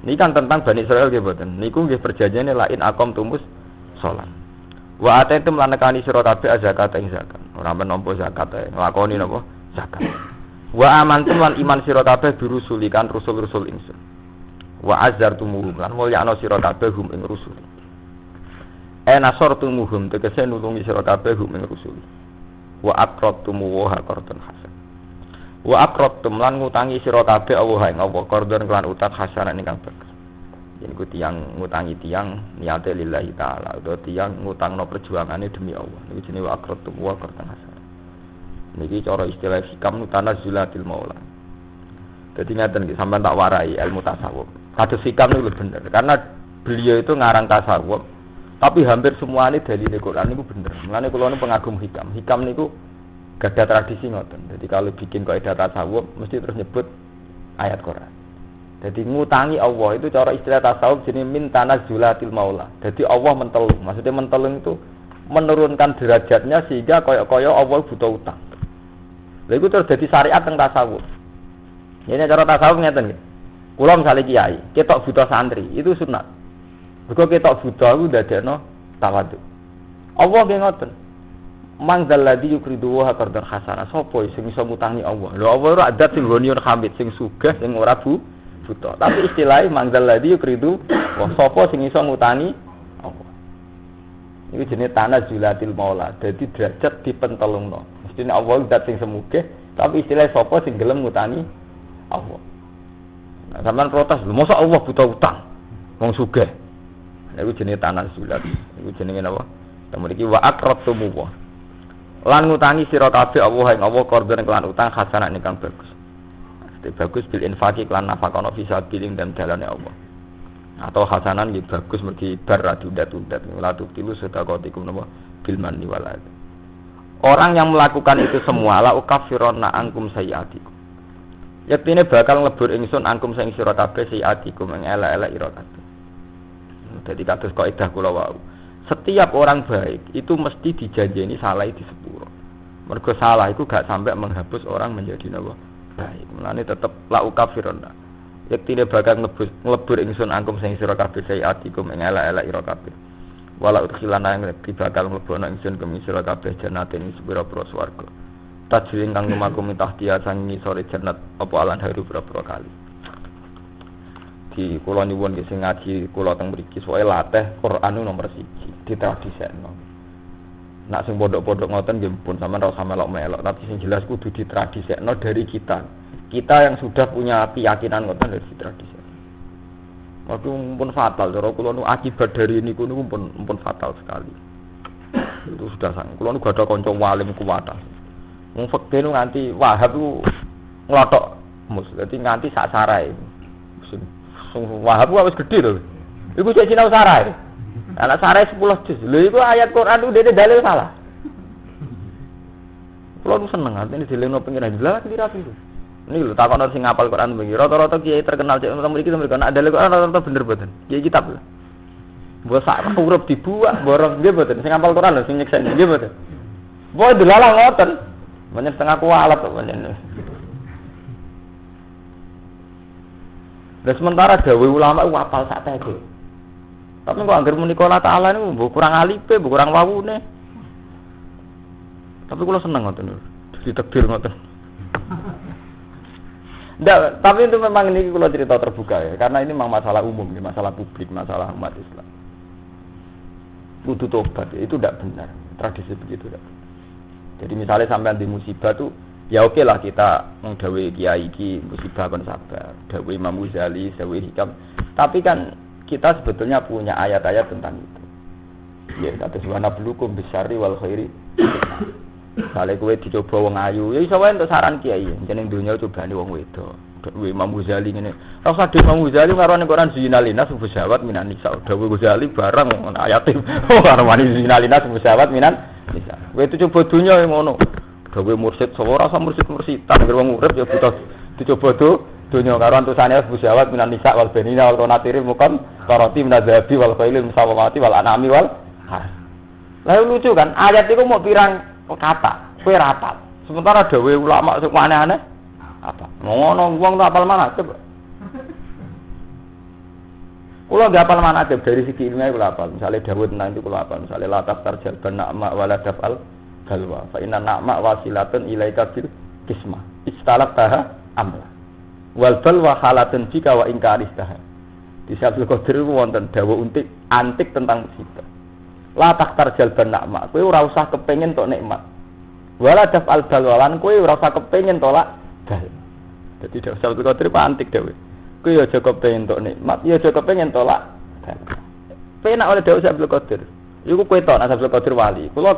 Ini kan tentang Bani Israil nggih mboten. Niku nggih perjanjiane lain akom tumus sholat. Wa ataitum lan nekani sira kabeh zakat ing zakat. Ora menampa zakat ae, nglakoni napa? Zakat. Wa amantum lan iman sira kabeh birusulikan rusul-rusul ingsun. Wa azzartumuhum lan mulyakno sira kabeh hum ing rusul. Nasartumuhum tegese nulungi sira kabeh hum ing rusul. Wa aqradtum wa qardan hasan. Wa aqradtum lan ngutangi sira kabeh Allah ing Allah qardan kelan utang hasan ingkang bagus. Yen ku tiyang ngutangi tiyang niate lillahi taala utawa tiyang ngutangno perjuangane demi Allah. Niku jenenge wa aqradtum wa qardan hasan. Niki cara istilah hikam tanazzulatil maula. Dadi ngaten iki sampean tak warai ilmu tasawuf. Kados hikam niku bener karena beliau itu ngarang tasawuf. Tapi hampir semuanya dalile Quran niku bener. Mulane kula niku pengagum hikam. Hikam niku gadah tradisi ngoten. Jadi kalau bikin kaidah tasawuf mesti terus nyebut ayat Quran. Jadi ngutangi Allah itu cara istilah tasawuf jenenge min tanazzulatil maula. Jadi Allah mentelung. Maksudnya mentelung itu menurunkan derajatnya sehingga kaya-kaya Allah butuh utang. Lha iku terus dadi syariat teng tasawuf. Ini cara tasawuf ngeten nggih. Kula misale kiai, ketok buta santri, itu sunat. Mergo ketok buta iku ndadekno tawadhu. Allah nggih ngoten. Mangdal ladzi yukridu wa qardan hasanah. Sopo sing iso ngutangi Allah? Lho Allah ora adat sing goniun hamid sing sugih sing ora buta. Tapi istilahnya mangdal ladzi yukridu wa sopo sing iso ngutangi Allah. Iki jenenge tanazulatil maula. Dadi derajat dipentelungno. Mestine Allah zat sing semugih, tapi istilah sopo sing gelem ngutangi Allah. Nah, sampean protes, lho mosok Allah buta utang. Wong sugih. Iku jenenge tanazulat. Iku jenenge napa? Mriki wa aqrabtumu wa lan ngutangi sira kabeh Allah ing Allah korban kelan utang hasanah ingkang bagus. Bagus bil infaqi kelan nafaqana fi sabilin dan dalane Allah. Atau hasanan nggih bagus mergi bar radudat-udat la tuqtilu sedaqatikum napa bil manni wal adha. Orang yang melakukan itu semua la ukafirona angkum sayiatikum. Yaktine bakal nglebur ingsun angkum sing sira kabeh sayiatikum ing elek-elek ira kabeh. Dadi kados kaidah kula wau. Setiap orang baik itu mesti dijanjeni salah di sepuro. Mergo salah itu gak sampai menghapus orang menjadi nawa baik. Mulane tetep la ukafirona. Yektine bakal nglebur ingsun angkum sing sira kabeh sayiatikum ing elek-elek ira kabeh. Wala udkhilana ing bakal mlebono ingsun kum sira kabeh jannatin sepira-pira swarga. Tajri kang lumaku mitahtiya sang ngisore jannat apa alan haru pira-pira kali. Di kula nyuwun sing ngaji kula teng mriki soe latih Quran nomor 1 ditradisekno. Nak sing pondok-pondok ngoten nggih pun sampean ora usah melok-melok, tapi sing jelas kudu ditradisekno dari kita. Kita yang sudah punya keyakinan ngoten dari ditradisekno. Waktu pun fatal cara kula nu akibat dari niku pun fatal sekali. Itu sudah sang. Kula nu gak ada kanca walim kuwata. Wong fikih nu nganti Wahab ku nglothok mus. Dadi nganti sak sarae. Wahab ku wis gedhe lho. Iku cek sinau sarai. Anak sarai 10 juz. Lho iku ayat Quran ku dene dalil salah. Kulo nu seneng artine dileno pengiran jelas kira-kira. Niki lho takono sing ngapal Quran begini. Rata-rata kiai terkenal cek mriki ana dalil Quran rata-rata bener boten. Kiai kitab lho. Mbok sak huruf dibuak, borong nggih boten. Sing ngapal Quran lho sing nyeksen nggih boten. Mbok delalah ngoten. Menyang setengah kualat kok menyang. Dan sementara dawuh ulama ku apal sak teke. Tapi kok anggere muni Allah Taala niku mbok kurang alife, mbok kurang wawune. Tapi kula seneng ngoten lho. Ditakdir ngoten. Ndak, tapi itu memang ini kula cerita terbuka ya, karena ini memang masalah umum, masalah publik, masalah umat Islam. Kudu tobat, itu tidak benar. Tradisi begitu tidak benar. Jadi misalnya sampean di musibah tuh ya oke lah kita nggawe kiai iki musibah kon sabar, dawuh Imam Ghazali, dawuh Hikam. Tapi kan kita sebetulnya punya ayat-ayat tentang itu. Ya kata subhana bulukum bisyari wal khairi. Kale kowe dicoba wong ayu, ya iso wae entuk saran kiai, jeneng donya cobane wong wedok. Dawuh Imam Ghazali ngene. Rasa dhewe Imam Ghazali karo ning Quran zinalina subhawat minan nisa. Dawuh Ghazali barang ngono ayate. Karo wani zinalina subhawat minan nisa. Kowe dicoba donya ngono. Gawe mursid sawo rasa mursid-mursidan karo wong urip ya butuh dicoba donya karo antusane busawat minan nisa wal benina wal qanatir mukan qarati minadzabi wal khailil musawwati wal anami wal har. Lah lucu kan ayat iku mau pirang kata, kowe rapat. Sementara dawe ulama sing aneh-aneh apa? Ngono wong tak apal mana coba. Kula gak apal mana dari segi ilmiah kula apal. Misale Dawud tentang itu kula apal. Misale la taftar jalban na'ma wala daf'al galwa fa inna na'ma wasilatun ilaika bil kismah istalab taha amla wal balwa halatun jika wa ingkaristaha. Di Sabtul Qadir wonten dawuh untik antik tentang musibah. La taktar jalban na'ma, kowe ora usah kepengin tok nikmat. Wala daf'al balwa lan kowe ora usah kepengin tolak bal. Dadi dawuh Sabtul Qadir ku antik dawuh. Kowe aja kepengin tok nikmat, ya aja kepengin tolak bal. Penak oleh dawuh Sabtul Qadir. Iku kowe tok nek Sabtul Qadir wali. Kula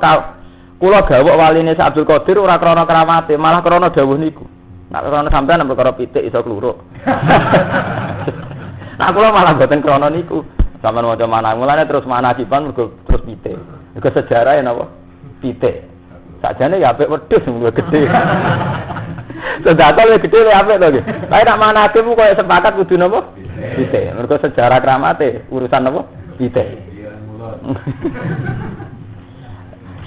gawok waline Abdul Qadir ora krana kramate, malah krana dawuh niku. Nek krana sampean nek perkara pitik iso kluruk. Nah kula malah mboten krana niku. Sampeyan maca manah mulane terus manakiban mergo terus pitik. Iku sejarah napa? Pitik. Sakjane ya apik wedhus mung gedhe. Sedatan luwih gedhe luwih apik to nggih. Tapi nek manakib ku koyo sepakat kudu napa? Pitik. Mergo sejarah kramate urusan napa? Pitik.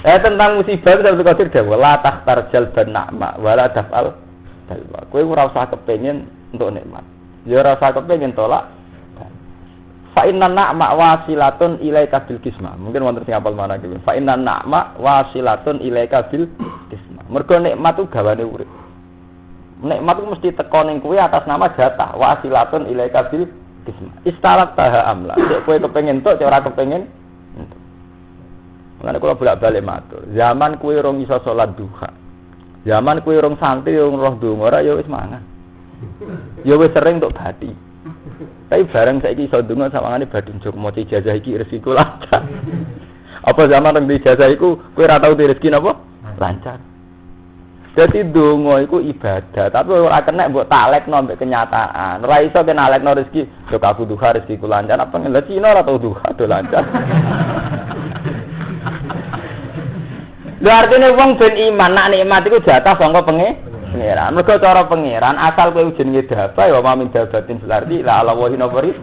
Tentang musibah itu Abdul Qadir dawuh la tahtar jalban na'ma wala daf'al balwa. Kowe ora usah kepengin untuk nikmat. Ya ora usah kepengin tolak. Fa inna na'ma wasilatun ilaika bil kisma. Mungkin wonten sing apal mana iki. Fa inna na'ma wasilatun ilaika bil kisma. Mergo nikmat ku gawane urip. Nikmat ku mesti teko ning kuwi atas nama jatah. Wasilatun ilaika bil kisma. Istalat taha amla. Sik kowe kepengin tok, ora kepengin. Mulane kula bolak-balik matur. Zaman kowe rong iso salat duha. Zaman kowe rong santri rong roh donga ora ya wis mangan. Ya wis sering tok bati. Tapi bareng saiki iso donga sawangane badhe njok maca ijazah iki rezeki lancar. Apa zaman rong ijazah iku kowe ora tau rezeki napa? Lancar. Jadi donga iku ibadah, tapi ora kena mbok taklekno mbek kenyataan. Ora iso kena taklekno rezeki, lho aku duha rezekiku lancar apa ngene Cina ora tau duha do lancar. Lha artine wong ben iman nak nikmat iku jatah sangka pangeran. Mergo cara pangeran asal kowe jenenge daba ya wa min dabatin fil ardi la ala wahi nabari.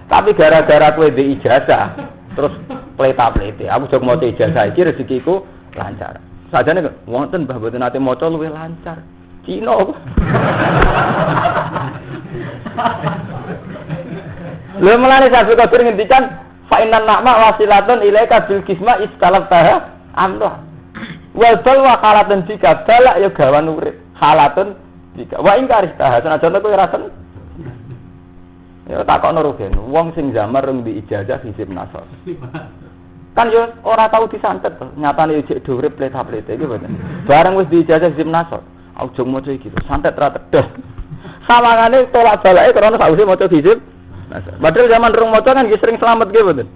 Tapi gara-gara kowe ndek ijazah terus pleta-plete. Aku jog maca ijazah iki rezekiku lancar. Sajane wonten Mbah mboten ate maca luwih lancar. Cina. Lha mulane Sabi Qadir ngendikan fa inna na'ma wasilatun ilaika bil kisma istalaftaha amroh. Wal bal wa halatun jika balak ya gawan urip. Halatun jika wa ingkari taha senajan kowe ora sen. Ya takokno rugen. Wong sing zamar rung di ijazah hisib nasor. Kan yo ora tau disantet to. Nyatane yo jek urip pleta-plete iki mboten. Bareng wis di ijazah hisib nasor. Aja maca iki to. Santet ra tedes. Sawangane tolak balake krana sawise maca hisib nasor. Padahal zaman rung maca kan sering selamat ki mboten.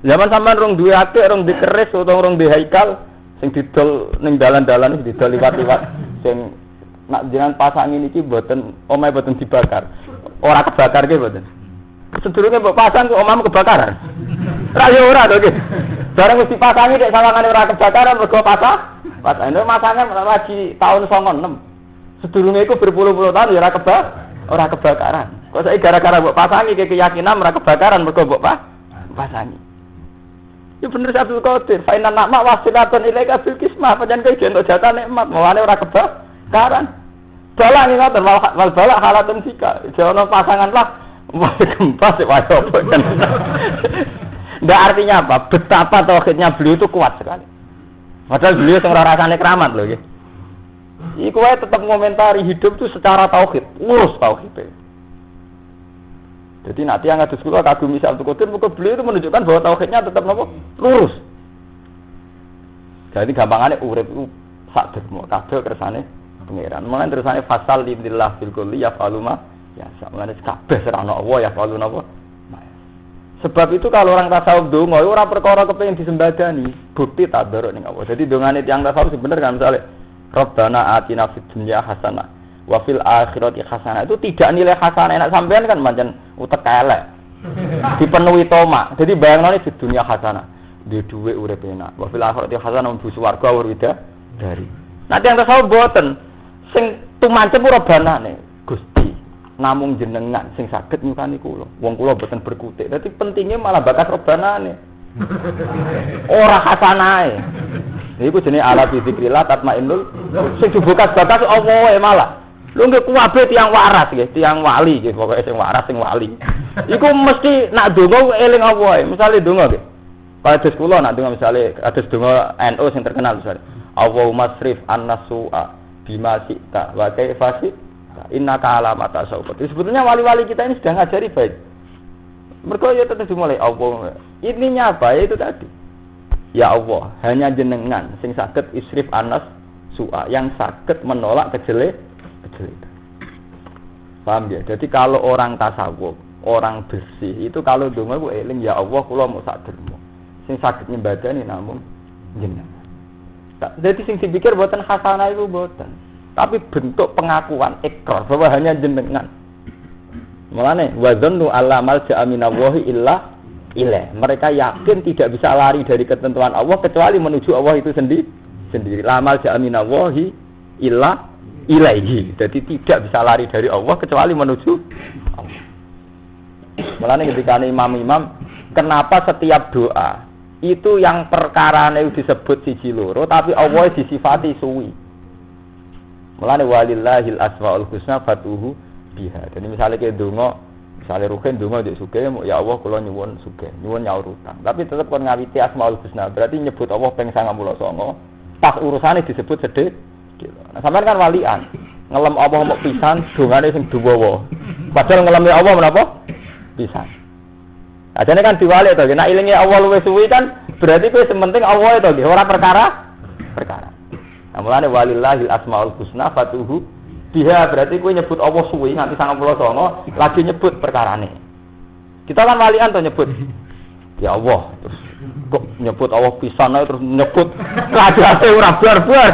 Zaman sampean rong duwe akeh, rong dikeris utawa rong di haikal sing didol ning dalan-dalan iki didol liwat-liwat sing nak jenengan pasang niki mboten omahe mboten dibakar. Ora kebakar ki mboten. Sedurunge mbok pasang kok omahmu kebakaran. Ra yo ora to iki. Bareng wis dipasangi nek sawangane ora kebakaran mergo pasang. Pasane masangan lagi tahun 96. Sedurunge iku berpuluh-puluh tahun ya ora kebakaran. Kok saiki gara-gara mbok pasangi keyakinan ora kebakaran mergo mbok pasangi. Ya bener Abdul Qadir, fa inna na'ma wasilatun ilaika bil kismah, pancen kowe jeneng jatah nikmat, mawane ora kebakaran. Bala ning ngoten wal bala halatun jika, jono pasangan lah, wah gempa sik wae apa kan. Ndak artinya apa? Betapa tauhidnya beliau itu kuat sekali. Padahal beliau sing ora rasane keramat lho nggih. Iku wae tetep ngomentari hidup itu secara tauhid, lurus tauhid. Jadi nanti yang ada sekolah kagum misal Abdul Qadir, maka beliau itu menunjukkan bahwa tauhidnya tetap apa? Lurus. Jadi gampangannya urip itu sak dermo, kabeh kersane pangeran. Mulane tersane fasal lillah fil kulli yafalu ma ya sakmene kabeh serana Allah yafalu napa. Sebab itu kalau orang tasawuf donga ora perkara kepengin disembadani, bukti tabaruk ning Allah. Jadi dongane tiyang tasawuf bener kan misale Rabbana atina fid dunya hasanah wa fil akhirati hasanah. Itu tidak nilai hasanah enak sampean kan pancen utek elek. Dipenuhi tomak. Jadi bayangno di dunia hasanah, di dhuwit urip enak. Wa fil akhirati hasanah mlebu swarga wirida dari. Nanti yang tasawuf boten sing tumancep Rabbana Gusti namung jenengan sing saged nyukani kula. Wong kula boten berkutik. Dadi pentingnya malah bakat Rabbanane. Ora hasanahe. Iku jenenge ala dzikrillah tatmainnul. Sing dibuka bakat Allah malah. Lho nggih kuwabe tiyang waras nggih, tiyang wali nggih, pokoke sing waras sing wali. Iku mesti nak donga eling Allah wae. Misale donga nggih. Kados kula nak donga misale kados donga NU sing terkenal misale. Allahumma srif an-nasu'a bima syi'ta wa kaifa syi'ta innaka ala ma tasawwur. Sebetulnya wali-wali kita ini sudah ngajari baik. Mergo ya tetep dimulai Allah. Ininya apa? Itu tadi. Ya Allah, hanya jenengan sing saged isrif anas su'a, yang saged menolak kejelekan. Paham ya? Jadi kalau orang tasawuf, orang bersih itu kalau donga ku eling ya Allah kula mau sak dermo. Sing saged nyembadani namun jenengan. Jadi sing dipikir boten hasanah itu boten. Tapi bentuk pengakuan ikrar bahwa hanya jenengan. Mulane wa dzannu allamal ja'aminallahi illa ilaih. Mereka yakin tidak bisa lari dari ketentuan Allah kecuali menuju Allah itu sendiri. Lamal ja'aminallahi illa ilaihi. Jadi tidak bisa lari dari Allah kecuali menuju Allah. Mulane ketika imam-imam, kenapa setiap doa itu yang perkarane disebut siji loro tapi Allah disifati suwi. Mulane walillahil asmaul husna fatuhu biha. Jadi misalnya ke donga Misalnya Ruhin donga ndek sugih, ya Allah kula nyuwun sugih, nyuwun nyaur utang. Tapi tetep kon ngawiti Asmaul Husna, berarti nyebut Allah ping 99. Pas urusane disebut sedhik. Nah, sampean kan walian. Ngelem Allah mok pisan, dongane sing dawa. Padahal ngelem Allah menapa? Pisan. Ajane kan diwali to, nek ilinge Allah luwih suwi kan berarti kowe sementing Allah itu nggih, ora perkara. Nah, mulane walillahil asmaul husna fatuhu biha, berarti kowe nyebut Allah suwi nganti 99 lagi nyebut perkarane. Kita kan walian to nyebut ya Allah, terus kok nyebut Allah pisan terus nyebut lajate ora bar-bar.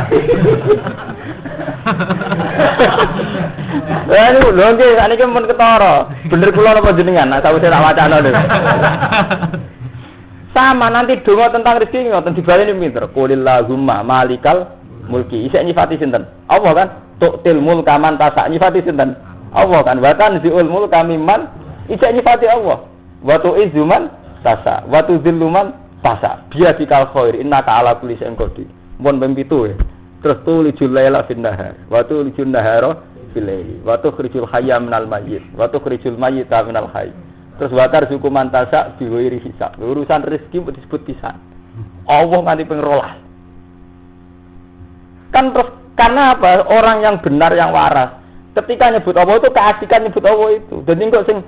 Ini lho nggih, sakniki mun ketara. Bener kula napa jenengan? Nek sawise tak wacana lho. Sama nanti donga tentang rezeki ngoten dibaleni pinter. Qulillahumma malikal mulki. Isih nyifati sinten? Allah kan. Tu'til mulka man tasa. Nyifati sinten? Allah kan. Wa tanzi'ul mulka mimman. Isih nyifati Allah. Wa tu'izzu man tasa. Wa tudzillu man tasa. Biadikal khair. Innaka ala kulli syai'in qadir. Mun ping 7 ya. Terus tulijul laila fin nahar. Wa tulijul nahara fil laili. Wa tukhrijul hayya minal mayyit. Wa tukhrijul mayyita minal hayy. Terus watar suku mantasa biwiri hisab. Urusan rezeki disebut pisan. Allah nganti ping 12. Kan terus karena apa? Orang yang benar yang waras. Ketika nyebut Allah itu keasikan nyebut Allah itu. Jadi kok sing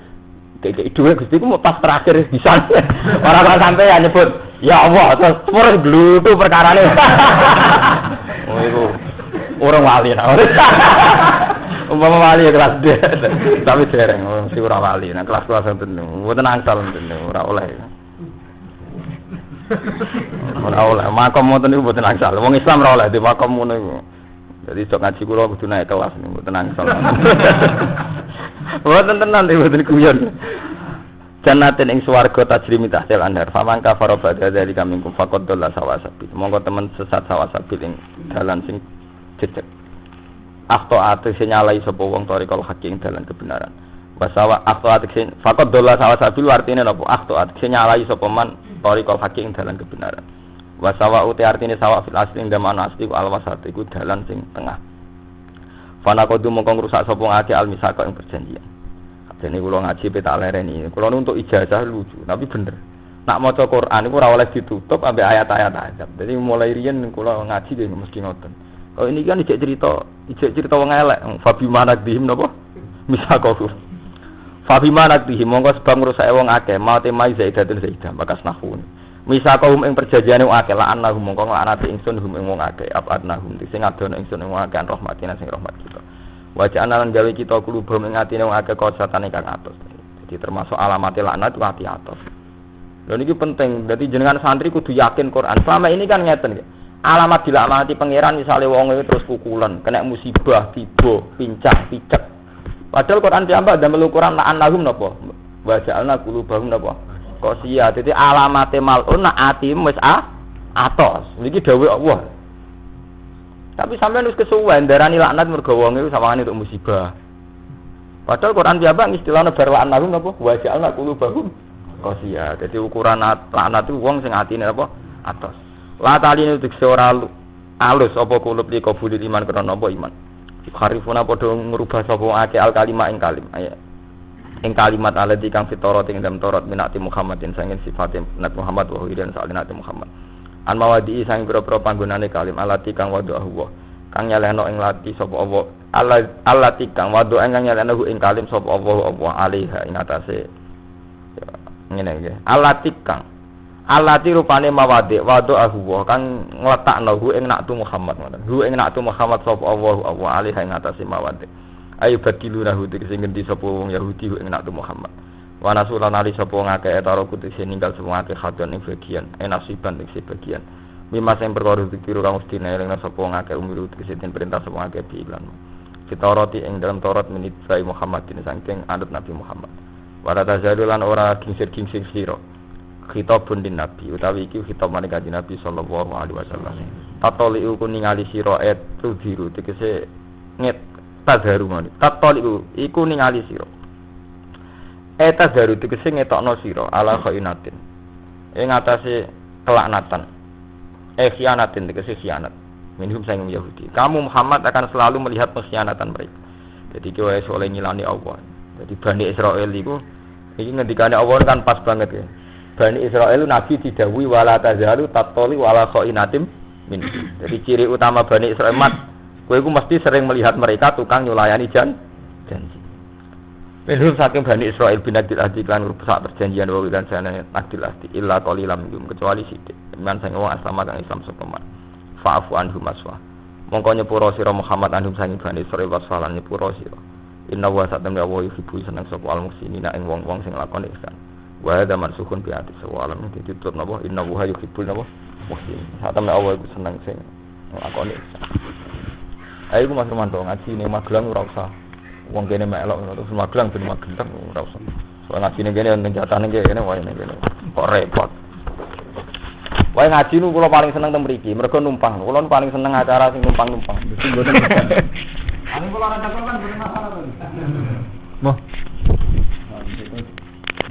kayak duwe Gusti ku mau pas terakhir bisa. Orang sampai ya nyebut ya Allah terus terus gludu perkarane. Oh itu orang wali nah. Umpama wali ya kelas D, tapi dereng mesti ora wali. Nah kelas-kelas enten mboten angsal enten ora oleh. Ora oleh makom mboten niku mboten angsal. Wong Islam ora oleh di makom ngono iku. Jadi sok ngaji kula kudu naik kelas niku mboten angsal. Mboten tenan mboten guyon. Jannatin ing swarga tajri min tahtil anhar. Faman kafara ba'da dzalika minkum faqad dhalla sawasabil. Monggo temen sesat sawasabil ing dalan sing jejeg. Akto ate nyalai sapa wong tarikal haki ing dalan kebenaran. Basawa akto ate faqad dhalla sawasabil artine napa? Akto ate nyalai sapa man tarikal haki ing dalan kebenaran. Wasawa uti artine sawa fil asli ing zaman asli ku alwasat iku dalan sing tengah. Fana kodu mongko ngrusak sapa ngake almisaka ing perjanjian. Dene kula ngaji peta lereni. Kula untuk ijazah lucu, tapi bener. Nak maca Quran iku ora oleh ditutup ambek ayat-ayat azab. Jadi mulai riyen kula ngaji nggih mesti ngoten. Kalau ini kan ijek cerita wong elek. Fabi manadihim napa? Misakahu. Fabi manadihim monggo sebab ngrusak wong akeh, mate mai zaidatun zaidah bakas nahun. Misakahum ing perjanjiane wong akeh la annahum mongko nglanati ingsun hum ing wong akeh abadnahum sing adono ingsun ing wong akeh rahmatina sing rahmat kita. Wajah analan gawe kita kulubum ing atine wong akeh kosatane kang atos. Jadi termasuk alamate laknat itu ati atos. Lha niki penting. Dadi jenengan santri kudu yakin Quran. Selama ini kan ngeten nggih. Alamat dilaknati pangeran misale wong itu terus pukulan, kena musibah, tiba, pincah, picek. Padahal Quran diambak damel ukuran la'annahum napa? Waja'alna kulubum napa? Qasiyah. Dadi alamate malun nak atim wis atos. Niki dawuh Allah. Tapi sampean wis kesuwen darani laknat mergo wong iku sawangane untuk musibah. Padahal Quran diambak istilahna barwa'an lahum napa? Waja'alna kulubum qasiyah. Dadi ukuran laknat itu wong sing atine apa? Atos. La taline dikse ora alus apa kulub li qabul iman krana apa iman. Harifuna padha ngrubah sapa akeh al kalimah ing kalim. Ing kalimat alati kang fitorat ing dalam Taurat minati Muhammadin sangin sifat Nabi Muhammad wa hidan salinati Muhammad. An mawadi sang pira-pira panggonane kalim alati kang wadahu kang nyalehno ing lati sapa Allah. Alati kang wadu ing nyalehno ing kalim sapa Allah alaiha ing atase. Ngene nggih. Alati kang alati rupane mawade wadu'ahu kang ngletakno hu ing naktu Muhammad ngoten. Hu ing naktu Muhammad sapa Allah alaihi ing atase mawade. Ayo badilunahu sing ngendi sapa wong Yahudi hu ing naktu Muhammad. Wa nasulan ali sapa ngake etaro kudu sing ninggal sapa ngake khadon ing bagian enasiban ing bagian. Mimma sing perkara dikiru kang mesti nelingna sapa ngake umiru sing perintah sapa ngake bilan. Fitarati ing dalam Taurat menit sai Muhammadin saking anut Nabi Muhammad. Wa tazalulan ora kingsir-kingsir sira. Khitabun din Nabi utawi iki khitab marang Kanjeng Nabi sallallahu alaihi wasallam. Tatoliu ku ningali sira etu biru tegese nget tadharu ngene. Tatoliu iku ningali sira. Tadharu tegese ngetokno sira ala khainatin. Ing atase kelaknatan. Khianatin tegese khianat. Minhum sang Yahudi. Kamu Muhammad akan selalu melihat pengkhianatan mereka. Jadi kowe oleh ngilani Allah. Jadi Bani Israil itu ini ngendikane Allah kan pas banget ya. Bani Israil nabi didhawuhi wala tazalu tatoli wala khainatim min. Jadi ciri utama Bani Israil kowe iku mesti sering melihat mereka tukang nyulayani janji. Minhum saking Bani Israil bin Adil Ahdi lan rusak perjanjian wa wilan sana Adil Ahdi illa qalilam minhum kecuali sithik. Man sing wong aslama kang Islam sapa man. Fa'fu anhum aswa. Mongko nyepuro sira Muhammad anhum saking Bani Israil wasfalan nyepuro sira. Inna wa satamna wa yuhibbu seneng sapa al-muhsinina ing wong-wong sing lakoni ihsan. Wa hadza mansukun bi ati sawalam ditutup napa inna wa yuhibbul napa muhsin. Satamna Allah iku seneng sing lakoni ihsan. Ayo Mas Romanto ngaji ning Magelang ora usah. Wong kene melok terus Magelang ben Magelang ora usah. Soal ngaji ning kene ning jatane kene wae ning kene. Kok repot. Wae ngaji nu kula paling seneng teng mriki, mergo numpang. Kula paling seneng acara sing numpang-numpang. Mesti mboten. Ane kula ora kan mboten masalah to. Moh.